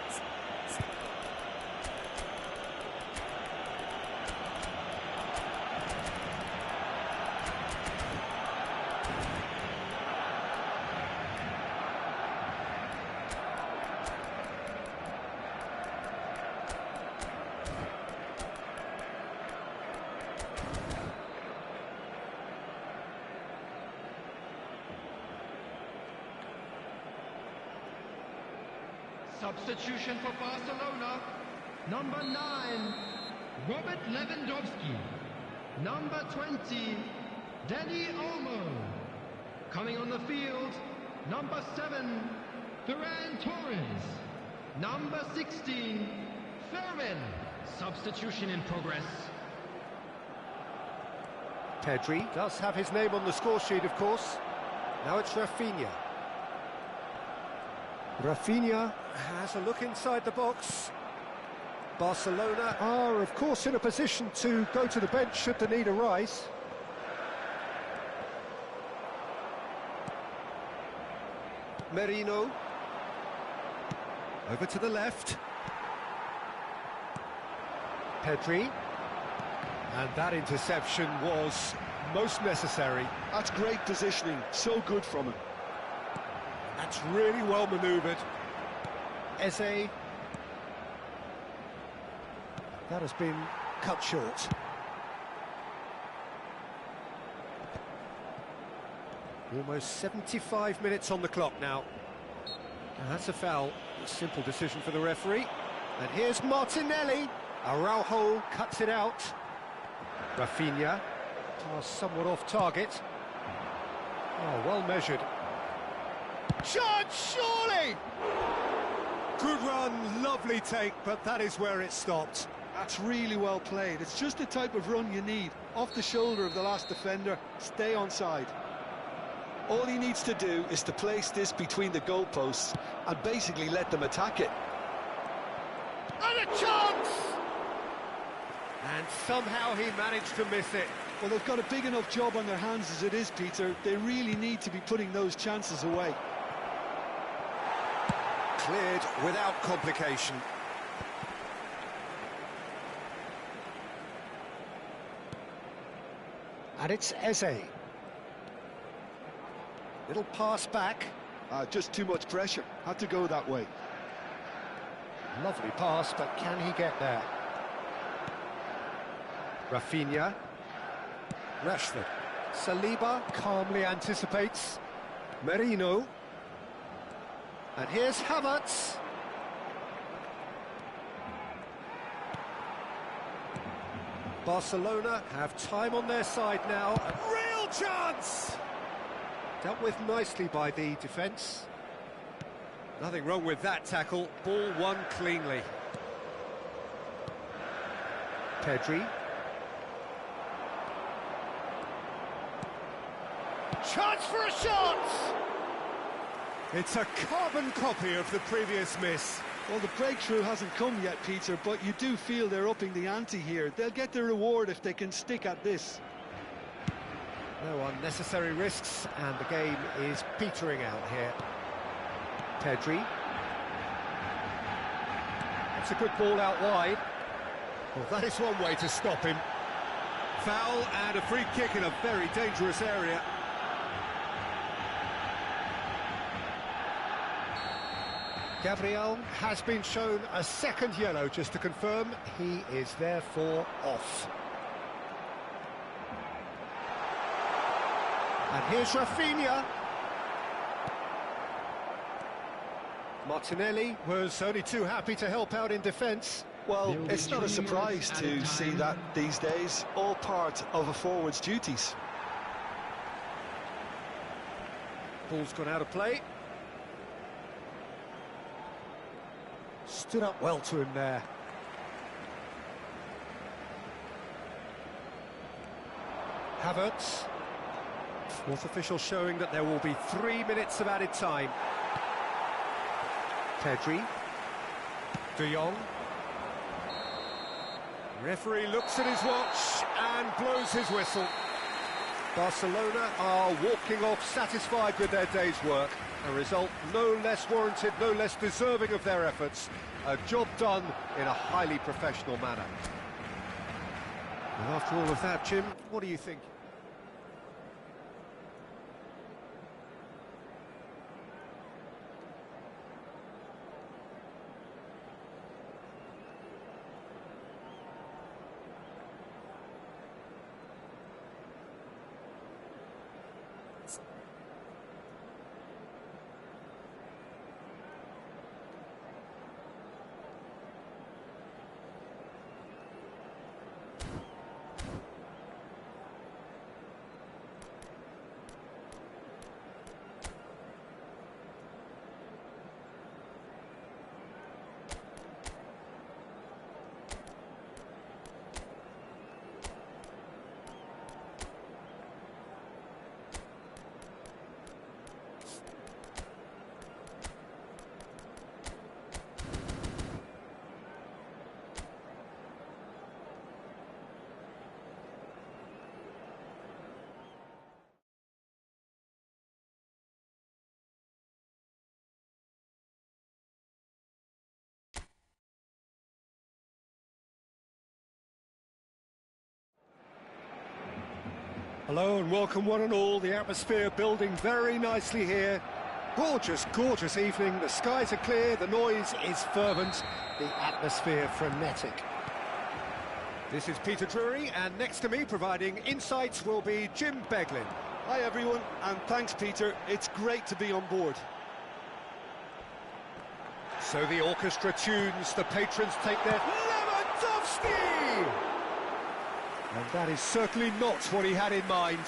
Substitution for Barcelona. Number 9, Robert Lewandowski. Number 20, Dani Olmo. Coming on the field, number 7, Ferran Torres. Number 16, Fermin. Substitution in progress. Pedri does have his name on the score sheet, of course. Now it's Rafinha. Rafinha has a look inside the box. Barcelona are, of course, in a position to go to the bench should the need arise. Merino. Over to the left. Pedri. And that interception was most necessary. That's great positioning, so good from him. That's really well manoeuvred. Eze. That has been cut short. Almost 75 minutes on the clock now. And that's a foul. A simple decision for the referee. And here's Martinelli. Araujo cuts it out. Rafinha. Pass somewhat off target. Oh, well measured. Chance, surely! Good run, lovely take, but that is where it stopped. That's really well played. It's just the type of run you need. Off the shoulder of the last defender, stay onside. All he needs to do is to place this between the goalposts and basically let them attack it. And a chance! And somehow he managed to miss it. Well, they've got a big enough job on their hands as it is, Peter. They really need to be putting those chances away. Cleared without complication. And it's Eze. Little pass back. Just too much pressure. Had to go that way. Lovely pass, but can he get there? Rafinha. Rashford. Saliba calmly anticipates. Merino. And here's Havertz. Barcelona have time on their side now. A real chance! Dealt with nicely by the defence. Nothing wrong with that tackle. Ball won cleanly. Pedri. Chance for a shot! It's a carbon copy of the previous miss. Well, the breakthrough hasn't come yet, Peter, but you do feel they're upping the ante here. They'll get their reward if they can stick at this. No unnecessary risks, and the game is petering out here. Pedri. That's a good ball out wide. Well, that is one way to stop him. Foul and a free kick in a very dangerous area. Gabriel has been shown a second yellow, just to confirm. He is therefore off. And here's Rafinha. Martinelli was only too happy to help out in defence. Well, it's not a surprise to see that these days. All part of a forward's duties. Ball's gone out of play. Stood up well to him there. Havertz. Fourth official showing that there will be 3 minutes of added time. Pedri. De Jong. Referee looks at his watch and blows his whistle. Barcelona are walking off satisfied with their day's work. A result no less warranted, no less deserving of their efforts. A job done in a highly professional manner. And after all of that, Jim, what do you think? Hello and welcome one and all. The atmosphere building very nicely here. Gorgeous, gorgeous evening. The skies are clear, the noise is fervent, the atmosphere frenetic. This is Peter Drury, and next to me providing insights will be Jim Beglin. Hi everyone, and thanks Peter, it's great to be on board. So the orchestra tunes, the patrons take their Lewandowski! And that is certainly not what he had in mind.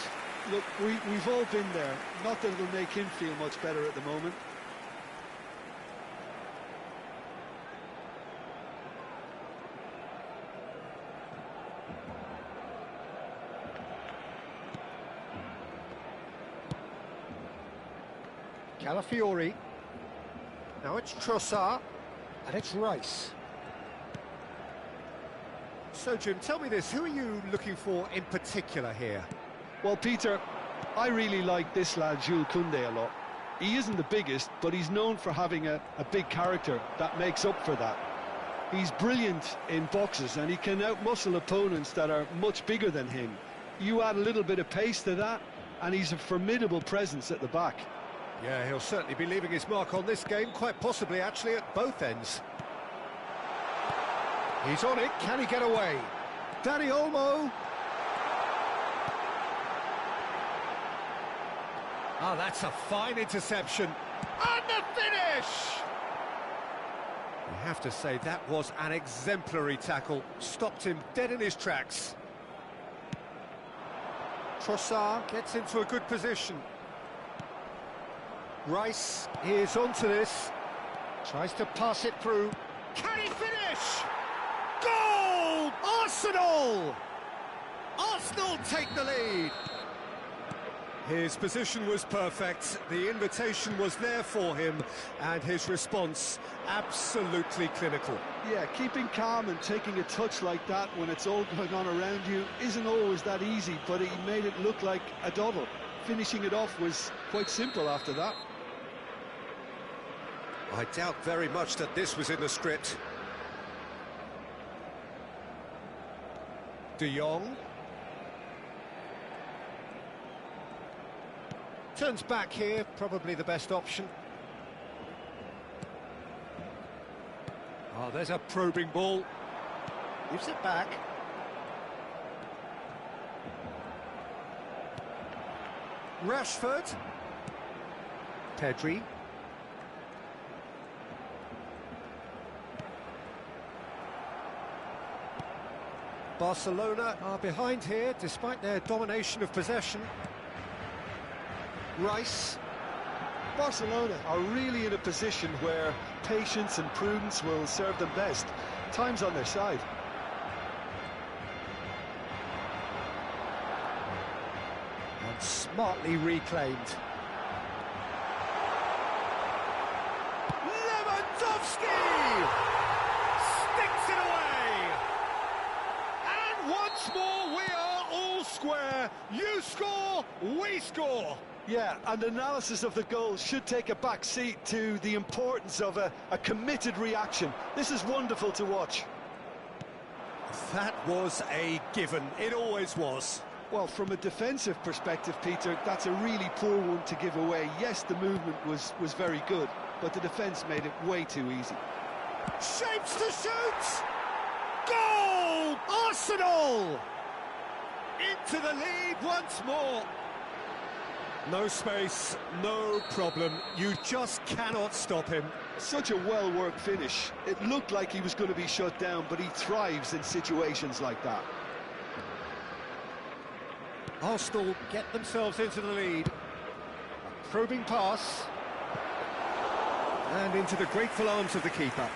Look, we've all been there. Not that it'll make him feel much better at the moment. Calafiori. Now it's Trossard, and it's Rice. So, Jim, tell me this, who are you looking for in particular here? Well, Peter, I really like this lad, Jules Koundé, a lot. He isn't the biggest, but he's known for having a big character that makes up for that. He's brilliant in boxes, and he can outmuscle opponents that are much bigger than him. You add a little bit of pace to that, and he's a formidable presence at the back. Yeah, he'll certainly be leaving his mark on this game, quite possibly actually at both ends. He's on it, can he get away? Dani Olmo. Oh, that's a fine interception. And the finish! You have to say that was an exemplary tackle. Stopped him dead in his tracks. Trossard gets into a good position. Rice is onto this. Tries to pass it through. Can he finish? Goal! Arsenal! Arsenal take the lead. His position was perfect, the invitation was there for him, and his response absolutely clinical. Yeah, keeping calm and taking a touch like that when it's all going on around you isn't always that easy, but he made it look like a doddle. Finishing it off was quite simple after that. I doubt very much that this was in the script. De Jong. Turns back here, probably the best option. Oh, there's a probing ball. Gives it back. Rashford. Pedri. Barcelona are behind here, despite their domination of possession. Rice. Barcelona are really in a position where patience and prudence will serve them best. Time's on their side. And smartly reclaimed. Lewandowski! Sticks it away! And once more we are all square. You score, we score. Yeah, and analysis of the goal should take a back seat to the importance of a committed reaction. This is wonderful to watch. That was a given. It always was. Well, from a defensive perspective, Peter, that's a really poor one to give away. Yes, the movement was very good, but the defence made it way too easy. Shapes to shoot! Goal! Arsenal! Into the lead once more. No space, no problem. You just cannot stop him. Such a well-worked finish. It looked like he was going to be shut down, but he thrives in situations like that. Arsenal get themselves into the lead. A probing pass. And into the grateful arms of the keeper.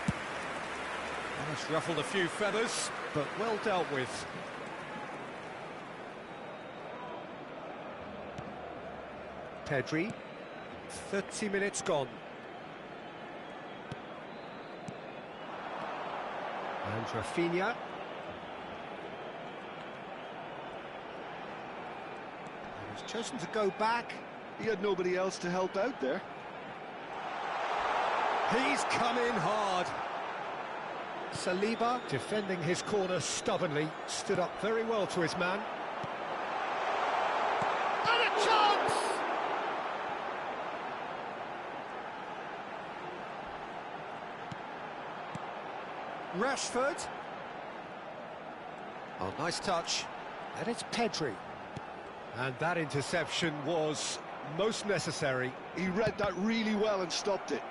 That's ruffled a few feathers, but well dealt with. Pedri, 30 minutes gone. And Rafinha. And he's chosen to go back. He had nobody else to help out there. He's come in hard. Saliba, defending his corner stubbornly, stood up very well to his man. And a chance! Rashford. Oh, nice touch. And it's Pedri. And that interception was most necessary. He read that really well and stopped it.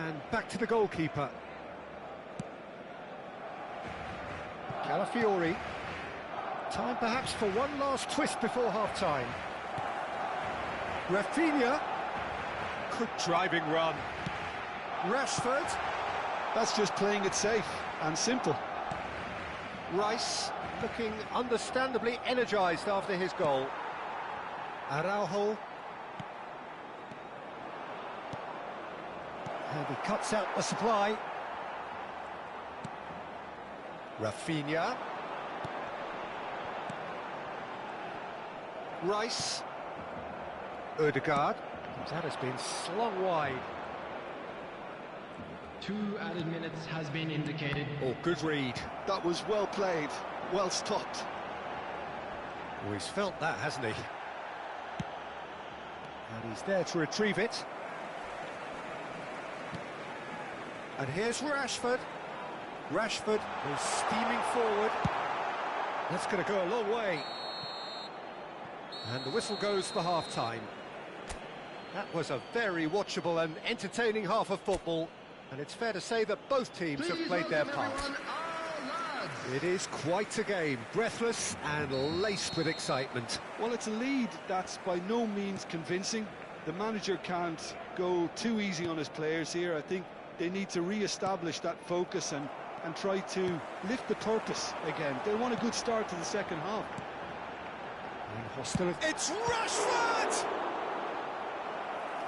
And back to the goalkeeper. Calafiori. Time perhaps for one last twist before half-time. Rafinha. Good driving run. Rashford. That's just playing it safe and simple. Rice looking understandably energised after his goal. Araujo. And he cuts out the supply. Rafinha. Rice. Ødegaard. That has been slung wide. 2 added minutes has been indicated. Oh, good read. That was well played, well stopped. Oh, he's felt that, hasn't he? And he's there to retrieve it. And here's Rashford. Rashford is steaming forward. That's going to go a long way. And the whistle goes for half-time. That was a very watchable and entertaining half of football. And it's fair to say that both teams have played their part. It is quite a game, breathless and laced with excitement. Well, it's a lead that's by no means convincing. The manager can't go too easy on his players here. I think they need to re-establish that focus and try to lift the purpose again. They want a good start to the second half. And hostility. It's Rashford!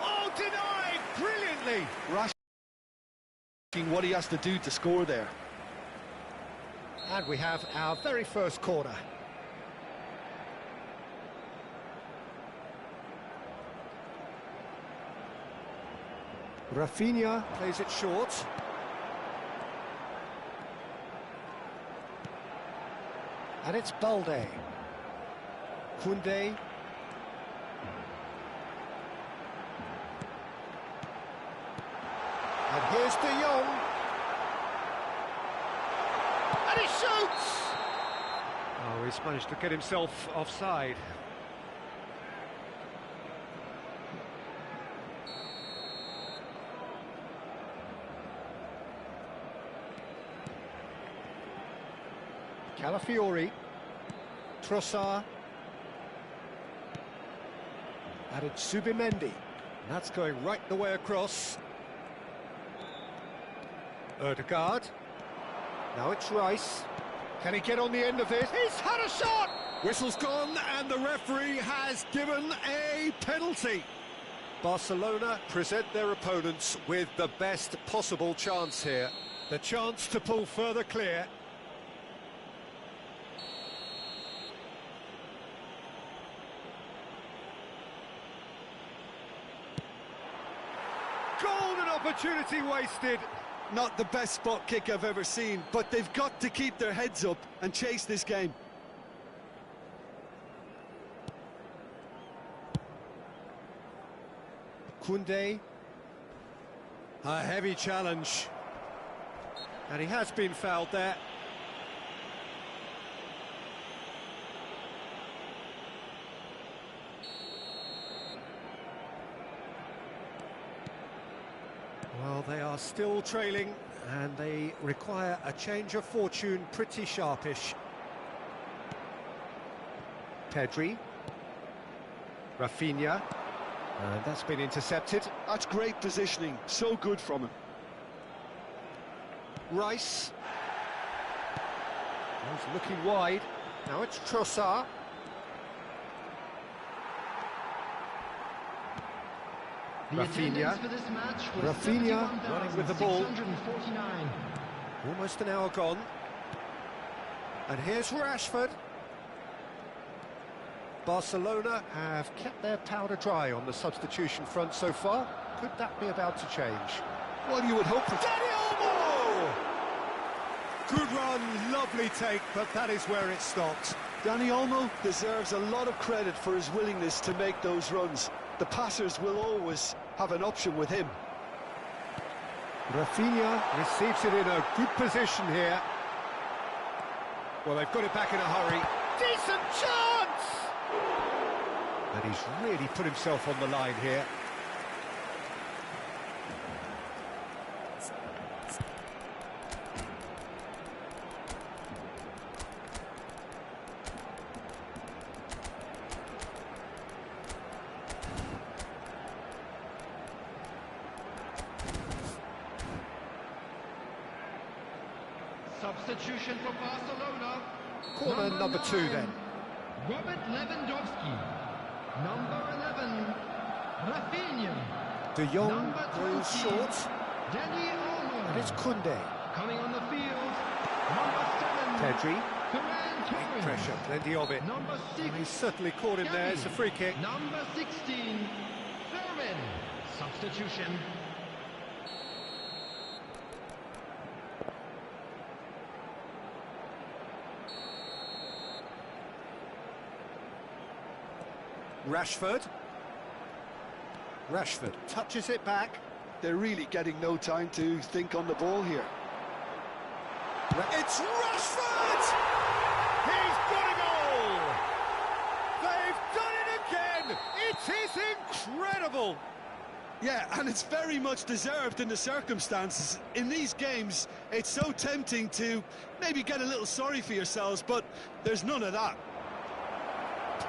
Oh, denied brilliantly! Rashford what he has to do to score there. And we have our very first corner. Rafinha plays it short. And it's Balde. Koundé. And here's De Jong. And he shoots! Oh, he's managed to get himself offside. Calafiori. Trossard. And it's Subimendi. That's going right the way across. Erdegaard. Now it's Rice. Can he get on the end of this? He's had a shot! Whistle's gone, and the referee has given a penalty. Barcelona present their opponents with the best possible chance here. The chance to pull further clear. Golden opportunity wasted. Not the best spot kick I've ever seen, but they've got to keep their heads up and chase this game. Koundé. A heavy challenge. And he has been fouled there. Well, they are still trailing, and they require a change of fortune pretty sharpish. Pedri. Rafinha. And that's been intercepted. That's great positioning, so good from him. Rice. He's looking wide. Now it's Trossard. Rafinha. Rafinha running with the ball. Almost an hour gone. And here's Rashford. Barcelona have kept their powder dry on the substitution front so far. Could that be about to change? Well, you would hope for... Good run, lovely take, but that is where it stopped. Dani Olmo deserves a lot of credit for his willingness to make those runs. The passers will always have an option with him. Rafinha receives it in a good position here. Well, they've got it back in a hurry. Decent chance! And he's really put himself on the line here. Substitution for Barcelona. Corner number 2 then. Robert Lewandowski. Number 11, Rafinha. De Jong goes short. Dani Olmo. And it's Koundé. Coming on the field, number 7. Pedri. Ferran Torres. Pressure, plenty of it. Number 6. He's certainly caught him there. It's a free kick. Number 16, Ferran. Substitution. Rashford. Rashford touches it back. They're really getting no time to think on the ball here. It's Rashford! He's got a goal! They've done it again! It is incredible! Yeah, and it's very much deserved in the circumstances. In these games, it's so tempting to maybe get a little sorry for yourselves, but there's none of that.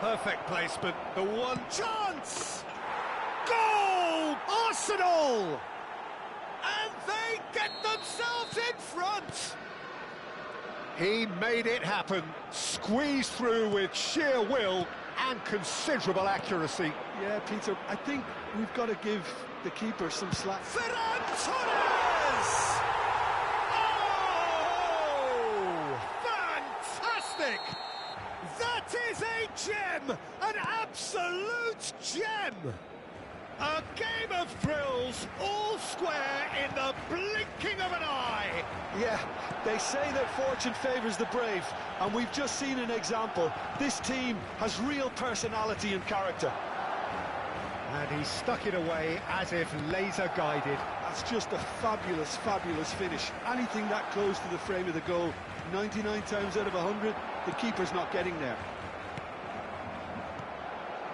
Perfect placement, the one chance! Goal! Arsenal! And they get themselves in front! He made it happen, squeezed through with sheer will and considerable accuracy. Yeah, Peter, I think we've got to give the keeper some slack. Ferran Torres! Oh! Fantastic! That is a gem! An absolute gem! A game of thrills, all square in the blinking of an eye! Yeah, they say that fortune favours the brave, and we've just seen an example. This team has real personality and character. And he stuck it away as if laser-guided. That's just a fabulous, fabulous finish. Anything that close to the frame of the goal, 99 times out of 100, the keeper's not getting there.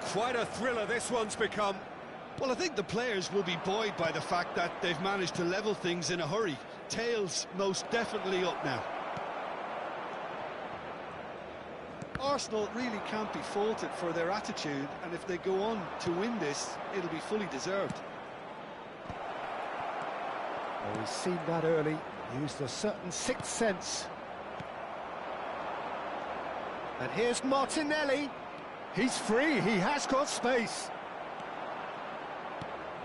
Quite a thriller this one's become. Well, I think the players will be buoyed by the fact that they've managed to level things in a hurry. Tails most definitely up now. Arsenal really can't be faulted for their attitude, and if they go on to win this, it'll be fully deserved. Oh, he's seen that early, used a certain sixth sense. And here's Martinelli. He's free, he has got space.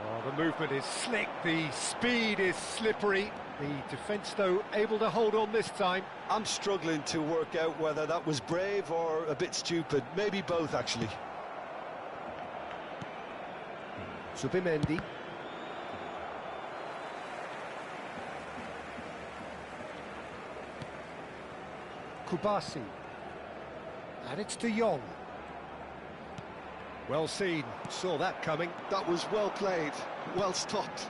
Oh, the movement is slick, the speed is slippery. The defence, though, able to hold on this time. I'm struggling to work out whether that was brave or a bit stupid. Maybe both, actually. Zubimendi. Kubasi. And it's De Jong. Well seen, saw that coming. That was well played, well stopped.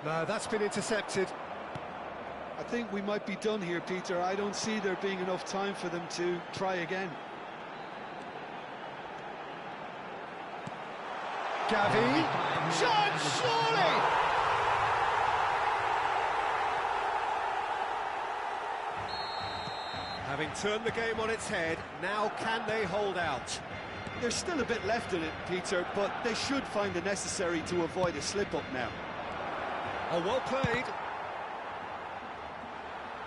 No, that's been intercepted. I think we might be done here, Peter. I don't see there being enough time for them to try again. Gavi. Shot, surely! Having turned the game on its head, now can they hold out? There's still a bit left in it, Peter, but they should find the necessary to avoid a slip-up now. Oh, well played.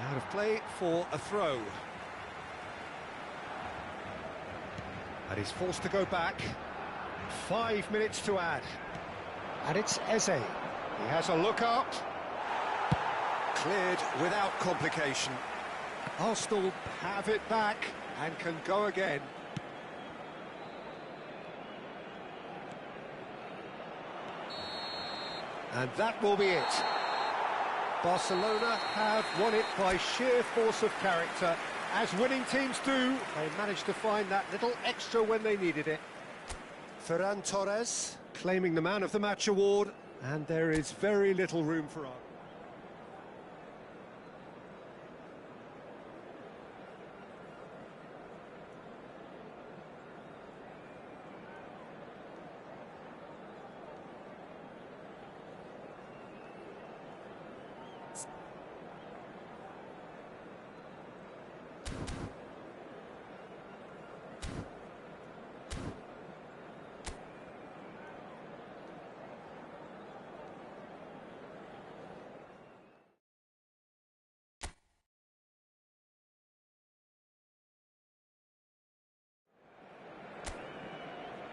Out of play for a throw. And he's forced to go back. 5 minutes to add. And it's Eze. He has a look up. Cleared without complication. Arsenal have it back and can go again. And that will be it. Barcelona have won it by sheer force of character. As winning teams do, they managed to find that little extra when they needed it. Ferran Torres claiming the Man of the Match award, and there is very little room for argument.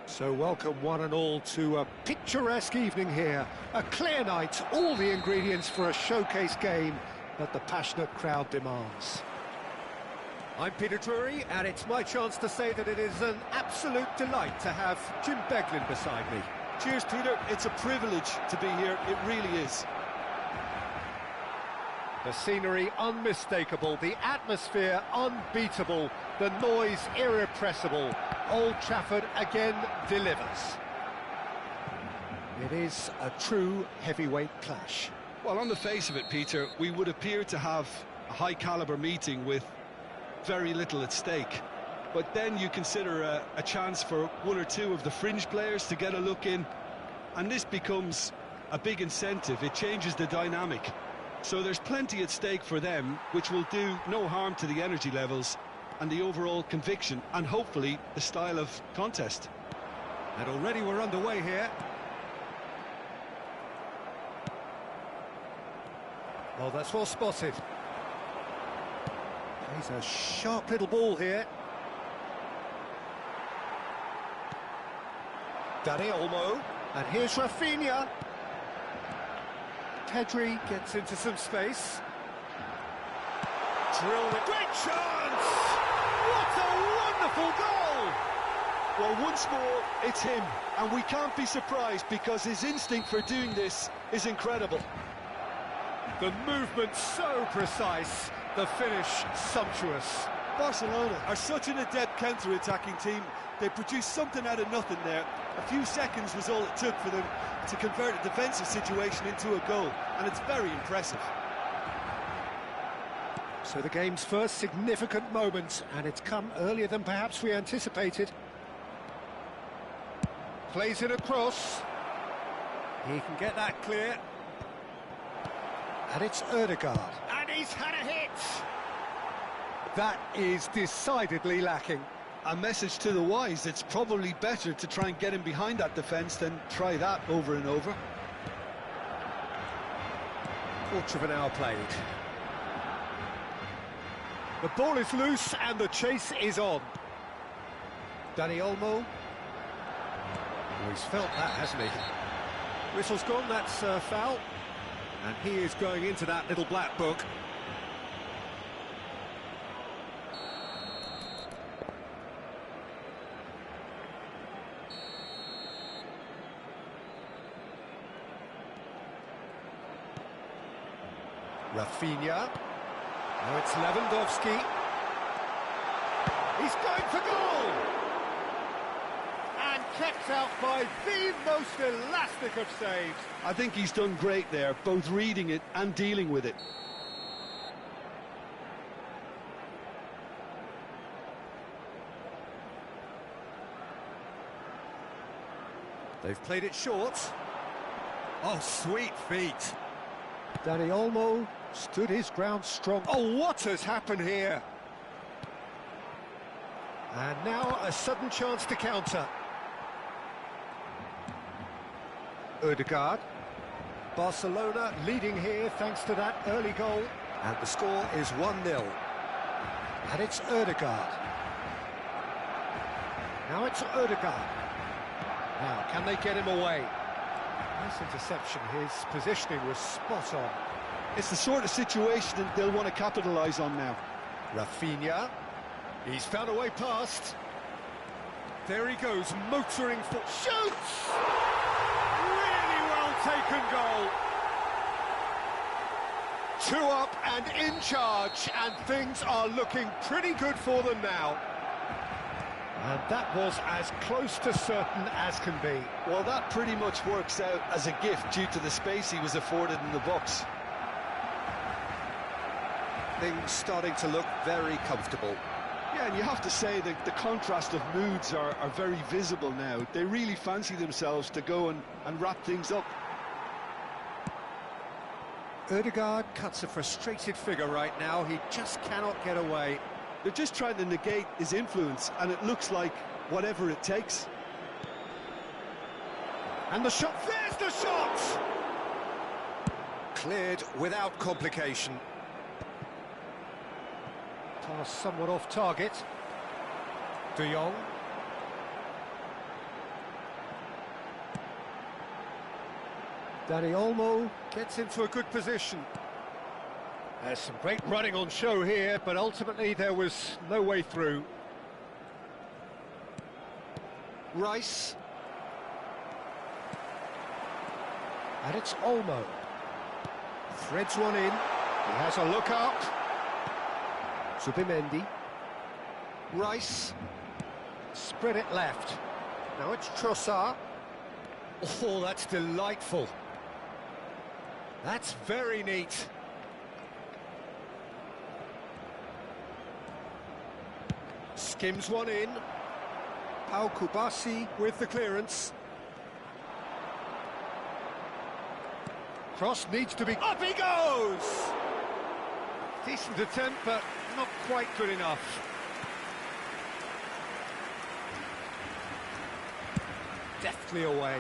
So welcome one and all to a picturesque evening here. A clear night, all the ingredients for a showcase game that the passionate crowd demands. I'm Peter Drury, and it's my chance to say that it is an absolute delight to have Jim Beglin beside me. Cheers, Peter. It's a privilege to be here. It really is. The scenery unmistakable, the atmosphere unbeatable, the noise irrepressible. Old Trafford again delivers. It is a true heavyweight clash. Well, on the face of it, Peter, we would appear to have a high-caliber meeting with very little at stake. But then you consider a chance for one or two of the fringe players to get a look in, and this becomes a big incentive. It changes the dynamic. So there's plenty at stake for them, which will do no harm to the energy levels and the overall conviction, and hopefully the style of contest. And already we're underway here. Well, that's well spotted. He's a sharp little ball here. Dani Olmo, and here's Rafinha. Pedri gets into some space. Drilled it. Great chance! What a wonderful goal! Well, once more, it's him, and we can't be surprised because his instinct for doing this is incredible. The movement so precise, the finish sumptuous. Barcelona are such an adept counter-attacking team. They produced something out of nothing there. A few seconds was all it took for them to convert a defensive situation into a goal, and it's very impressive. So the game's first significant moment, and it's come earlier than perhaps we anticipated. Plays it across. He can get that clear. And it's Ødegaard. And he's had a hit! That is decidedly lacking. A message to the wise, it's probably better to try and get him behind that defence than try that over and over. Quarter of an hour played. The ball is loose and the chase is on. Dani Olmo. Oh, he's felt that, hasn't he? Whistle's gone, that's foul. And he is going into that little black book. Rafinha. Now it's Lewandowski. He's going for goal! And kept out by the most elastic of saves. I think he's done great there, both reading it and dealing with it. They've played it short. Oh, sweet feet. Dani Olmo stood his ground strong. Oh, what has happened here? And now a sudden chance to counter. Ødegaard. Barcelona leading here thanks to that early goal. And the score is 1-0. And it's Ødegaard. Now it's Ødegaard. Now, can they get him away? Nice interception. His positioning was spot on. It's the sort of situation that they'll want to capitalise on now. Rafinha. He's found a way past. There he goes, motoring for... Shoots! Really well taken goal. 2 up and in charge, and things are looking pretty good for them now. And that was as close to certain as can be. Well, that pretty much works out as a gift due to the space he was afforded in the box. Things starting to look very comfortable. Yeah, and you have to say that the contrast of moods are very visible now. They really fancy themselves to go and wrap things up. Ødegaard cuts a frustrated figure right now. He just cannot get away. They're just trying to negate his influence, and it looks like whatever it takes. And the shot, there's the shot! Cleared without complication. Pass somewhat off target. De Jong. Dani Olmo gets into a good position. There's some great running on show here, but ultimately there was no way through. Rice. And it's Olmo. Threads one in. He has a look up. Zubimendi. Rice. Spread it left. Now it's Trossard. Oh, that's delightful. That's very neat. Skims one in. Pau Kubasi with the clearance. Cross needs to be... Up he goes! Decent attempt, but not quite good enough. Deftly away.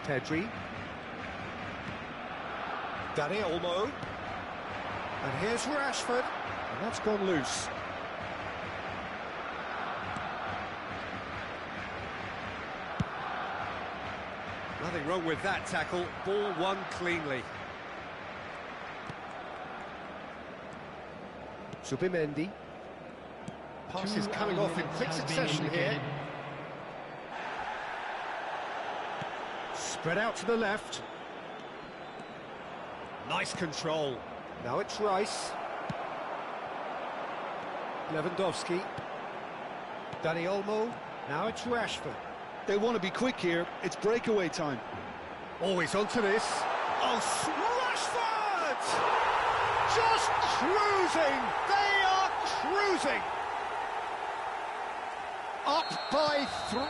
Pedri. Dani Olmo. And here's Rashford. And that's gone loose. Nothing wrong with that tackle. Ball won cleanly. Zubimendi. Pass is coming off in quick succession here. Spread out to the left. Nice control. Now it's Rice. Lewandowski. Dani Olmo. Now it's Rashford. They want to be quick here. It's breakaway time. Always onto this. Oh, Rashford! Just cruising. They are cruising. Up by 3.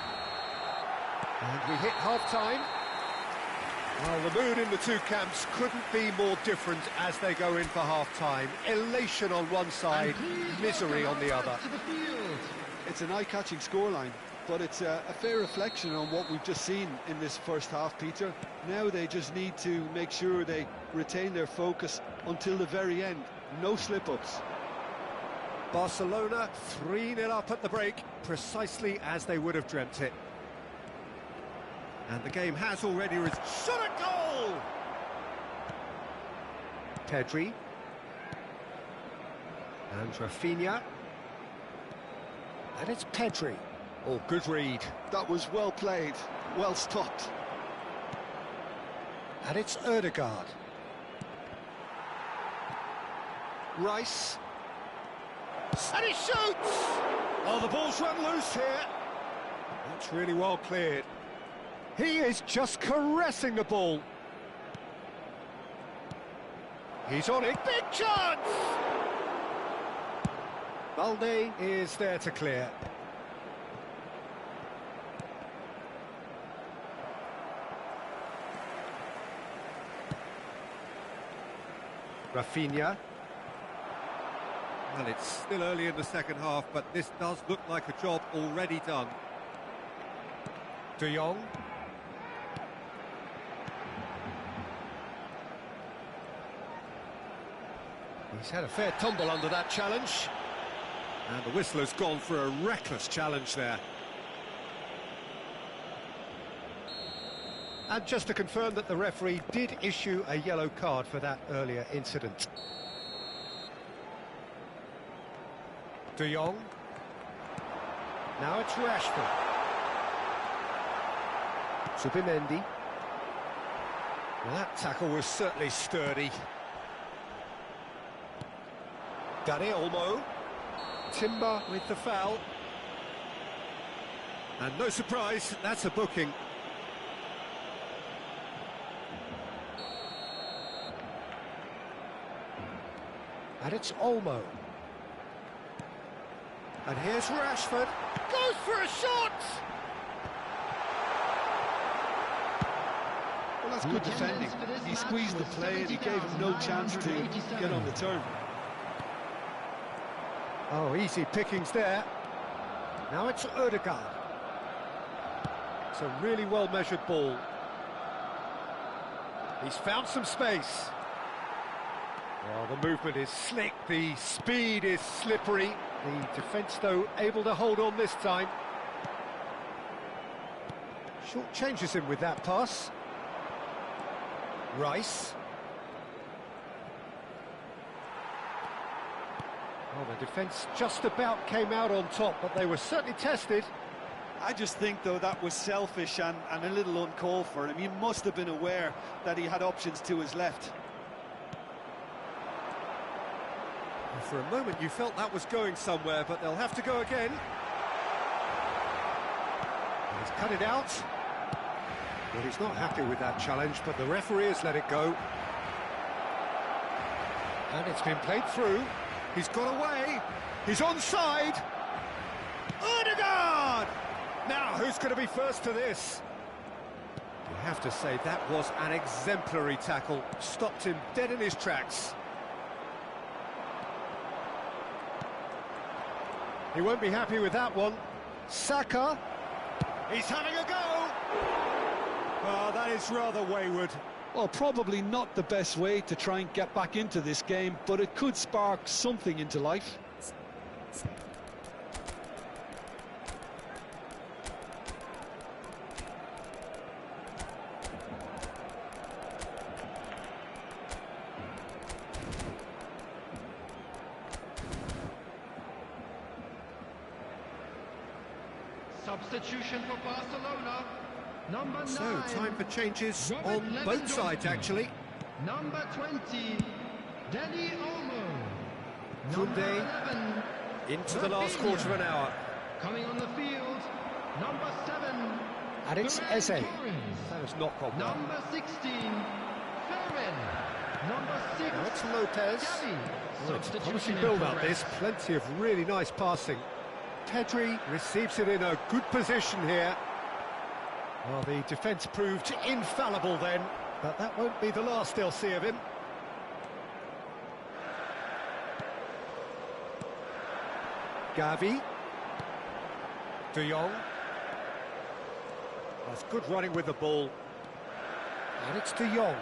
And we hit half-time. Well, the mood in the two camps couldn't be more different as they go in for half-time. Elation on one side, misery on the other. It's an eye-catching scoreline, but it's a fair reflection on what we've just seen in this first half, Peter. Now they just need to make sure they retain their focus until the very end. No slip-ups. Barcelona 3-0 up at the break, precisely as they would have dreamt it. And the game has already shot a goal! Pedri. And Rafinha. And it's Pedri. Oh, good read. That was well played, well stopped. And it's Ødegaard. Rice. And he shoots! Oh, the ball's run loose here. That's really well cleared. He is just caressing the ball. He's on it. Big chance! Balde is there to clear. Rafinha. Well, it's still early in the second half, but this does look like a job already done. De Jong. He's had a fair tumble under that challenge. And the whistler's gone for a reckless challenge there. And just to confirm that the referee did issue a yellow card for that earlier incident. De Jong. Now it's Rashford. Zubimendi. Well, that tackle was certainly sturdy. Dani Olmo. Timber with the foul. And no surprise, that's a booking. And it's Olmo. And here's Rashford. Goes for a shot! Well, that's good defending. He squeezed the play and he gave him no chance to get on the turn. Oh, easy pickings there. Now it's Ødegaard. It's a really well-measured ball. He's found some space. Well, the movement is slick, the speed is slippery. The defence, though, able to hold on this time. Short changes him with that pass. Rice. Well, the defence just about came out on top, but they were certainly tested. I just think, though, that was selfish and a little uncalled for him. He must have been aware that he had options to his left. For a moment you felt that was going somewhere, but they'll have to go again. He's cut it out. Well, he's not happy with that challenge, but the referee has let it go. And it's been played through. He's got away. He's onside. Ødegaard! Now, who's going to be first to this? You have to say that was an exemplary tackle. Stopped him dead in his tracks. He won't be happy with that one. Saka. He's having a go. Oh, that is rather wayward. Well, probably not the best way to try and get back into this game, but it could spark something into life. Substitution for Barcelona. Number 9. So, time for changes on both sides, actually. Number 20, Dani Olmo. Koundé into the last quarter of an hour. Coming on the field, number 7. And it's Eze. That has not gone well. Number 16, Ferrin. Number 6. Now it's Lopez. Oh, it's a promising build-up, this. Plenty of really nice passing. Pedri receives it in a good position here. Well, the defence proved infallible then. But that won't be the last they'll see of him. Gavi. De Jong. That's good running with the ball. And it's De Jong.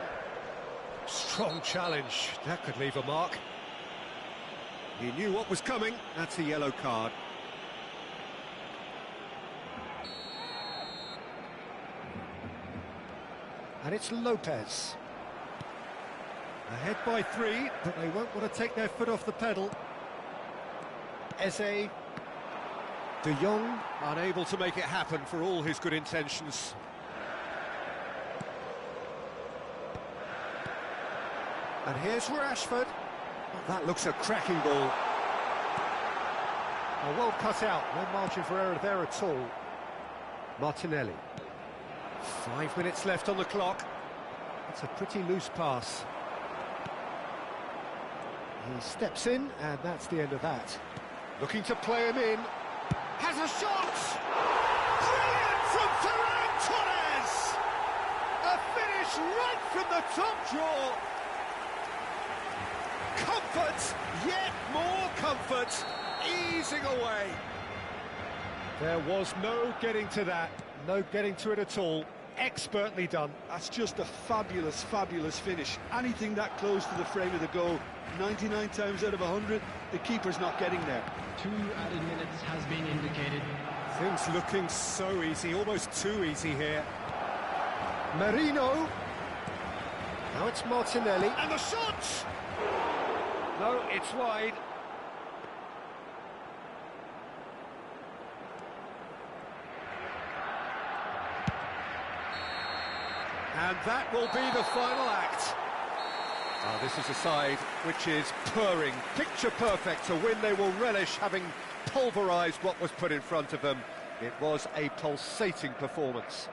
Strong challenge. That could leave a mark. He knew what was coming. That's a yellow card. And it's Lopez. Ahead by 3, but they won't want to take their foot off the pedal. Eze. De Jong, unable to make it happen for all his good intentions. And here's Rashford. That looks a cracking ball. Well cut out, no margin for error there at all. Martinelli. 5 minutes left on the clock. It's a pretty loose pass. He steps in, and that's the end of that. Looking to play him in. Has a shot! Brilliant from Ferran Torres! A finish right from the top draw. Comfort, yet more comfort, easing away. There was no getting to that, no getting to it at all. Expertly done. That's just a fabulous, fabulous finish. Anything that close to the frame of the goal, 99 times out of 100, the keeper's not getting there. 2 added minutes has been indicated. Things looking so easy, almost too easy here. Merino. Now it's Martinelli. And the shot! No, it's wide. And that will be the final act. Now, this is a side which is purring, picture perfect, a win they will relish, having pulverised what was put in front of them. It was a pulsating performance.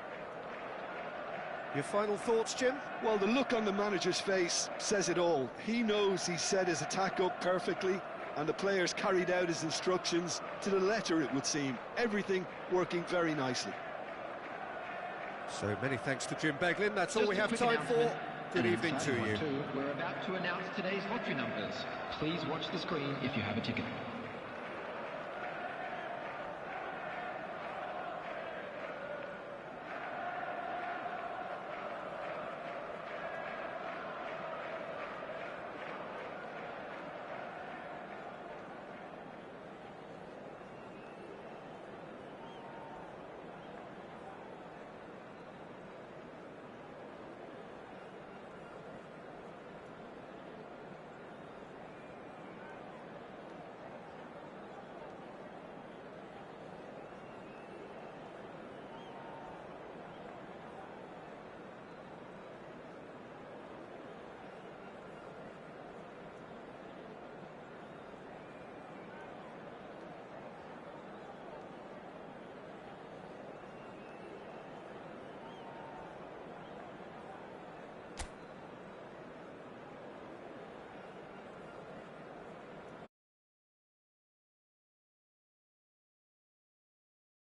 Your final thoughts, Jim? Well, the look on the manager's face says it all. He knows he set his attack up perfectly, and the players carried out his instructions to the letter, it would seem. Everything working very nicely. So many thanks to Jim Beglin. That's all we have time for. Good evening to you. We're about to announce today's lottery numbers. Please watch the screen if you have a ticket.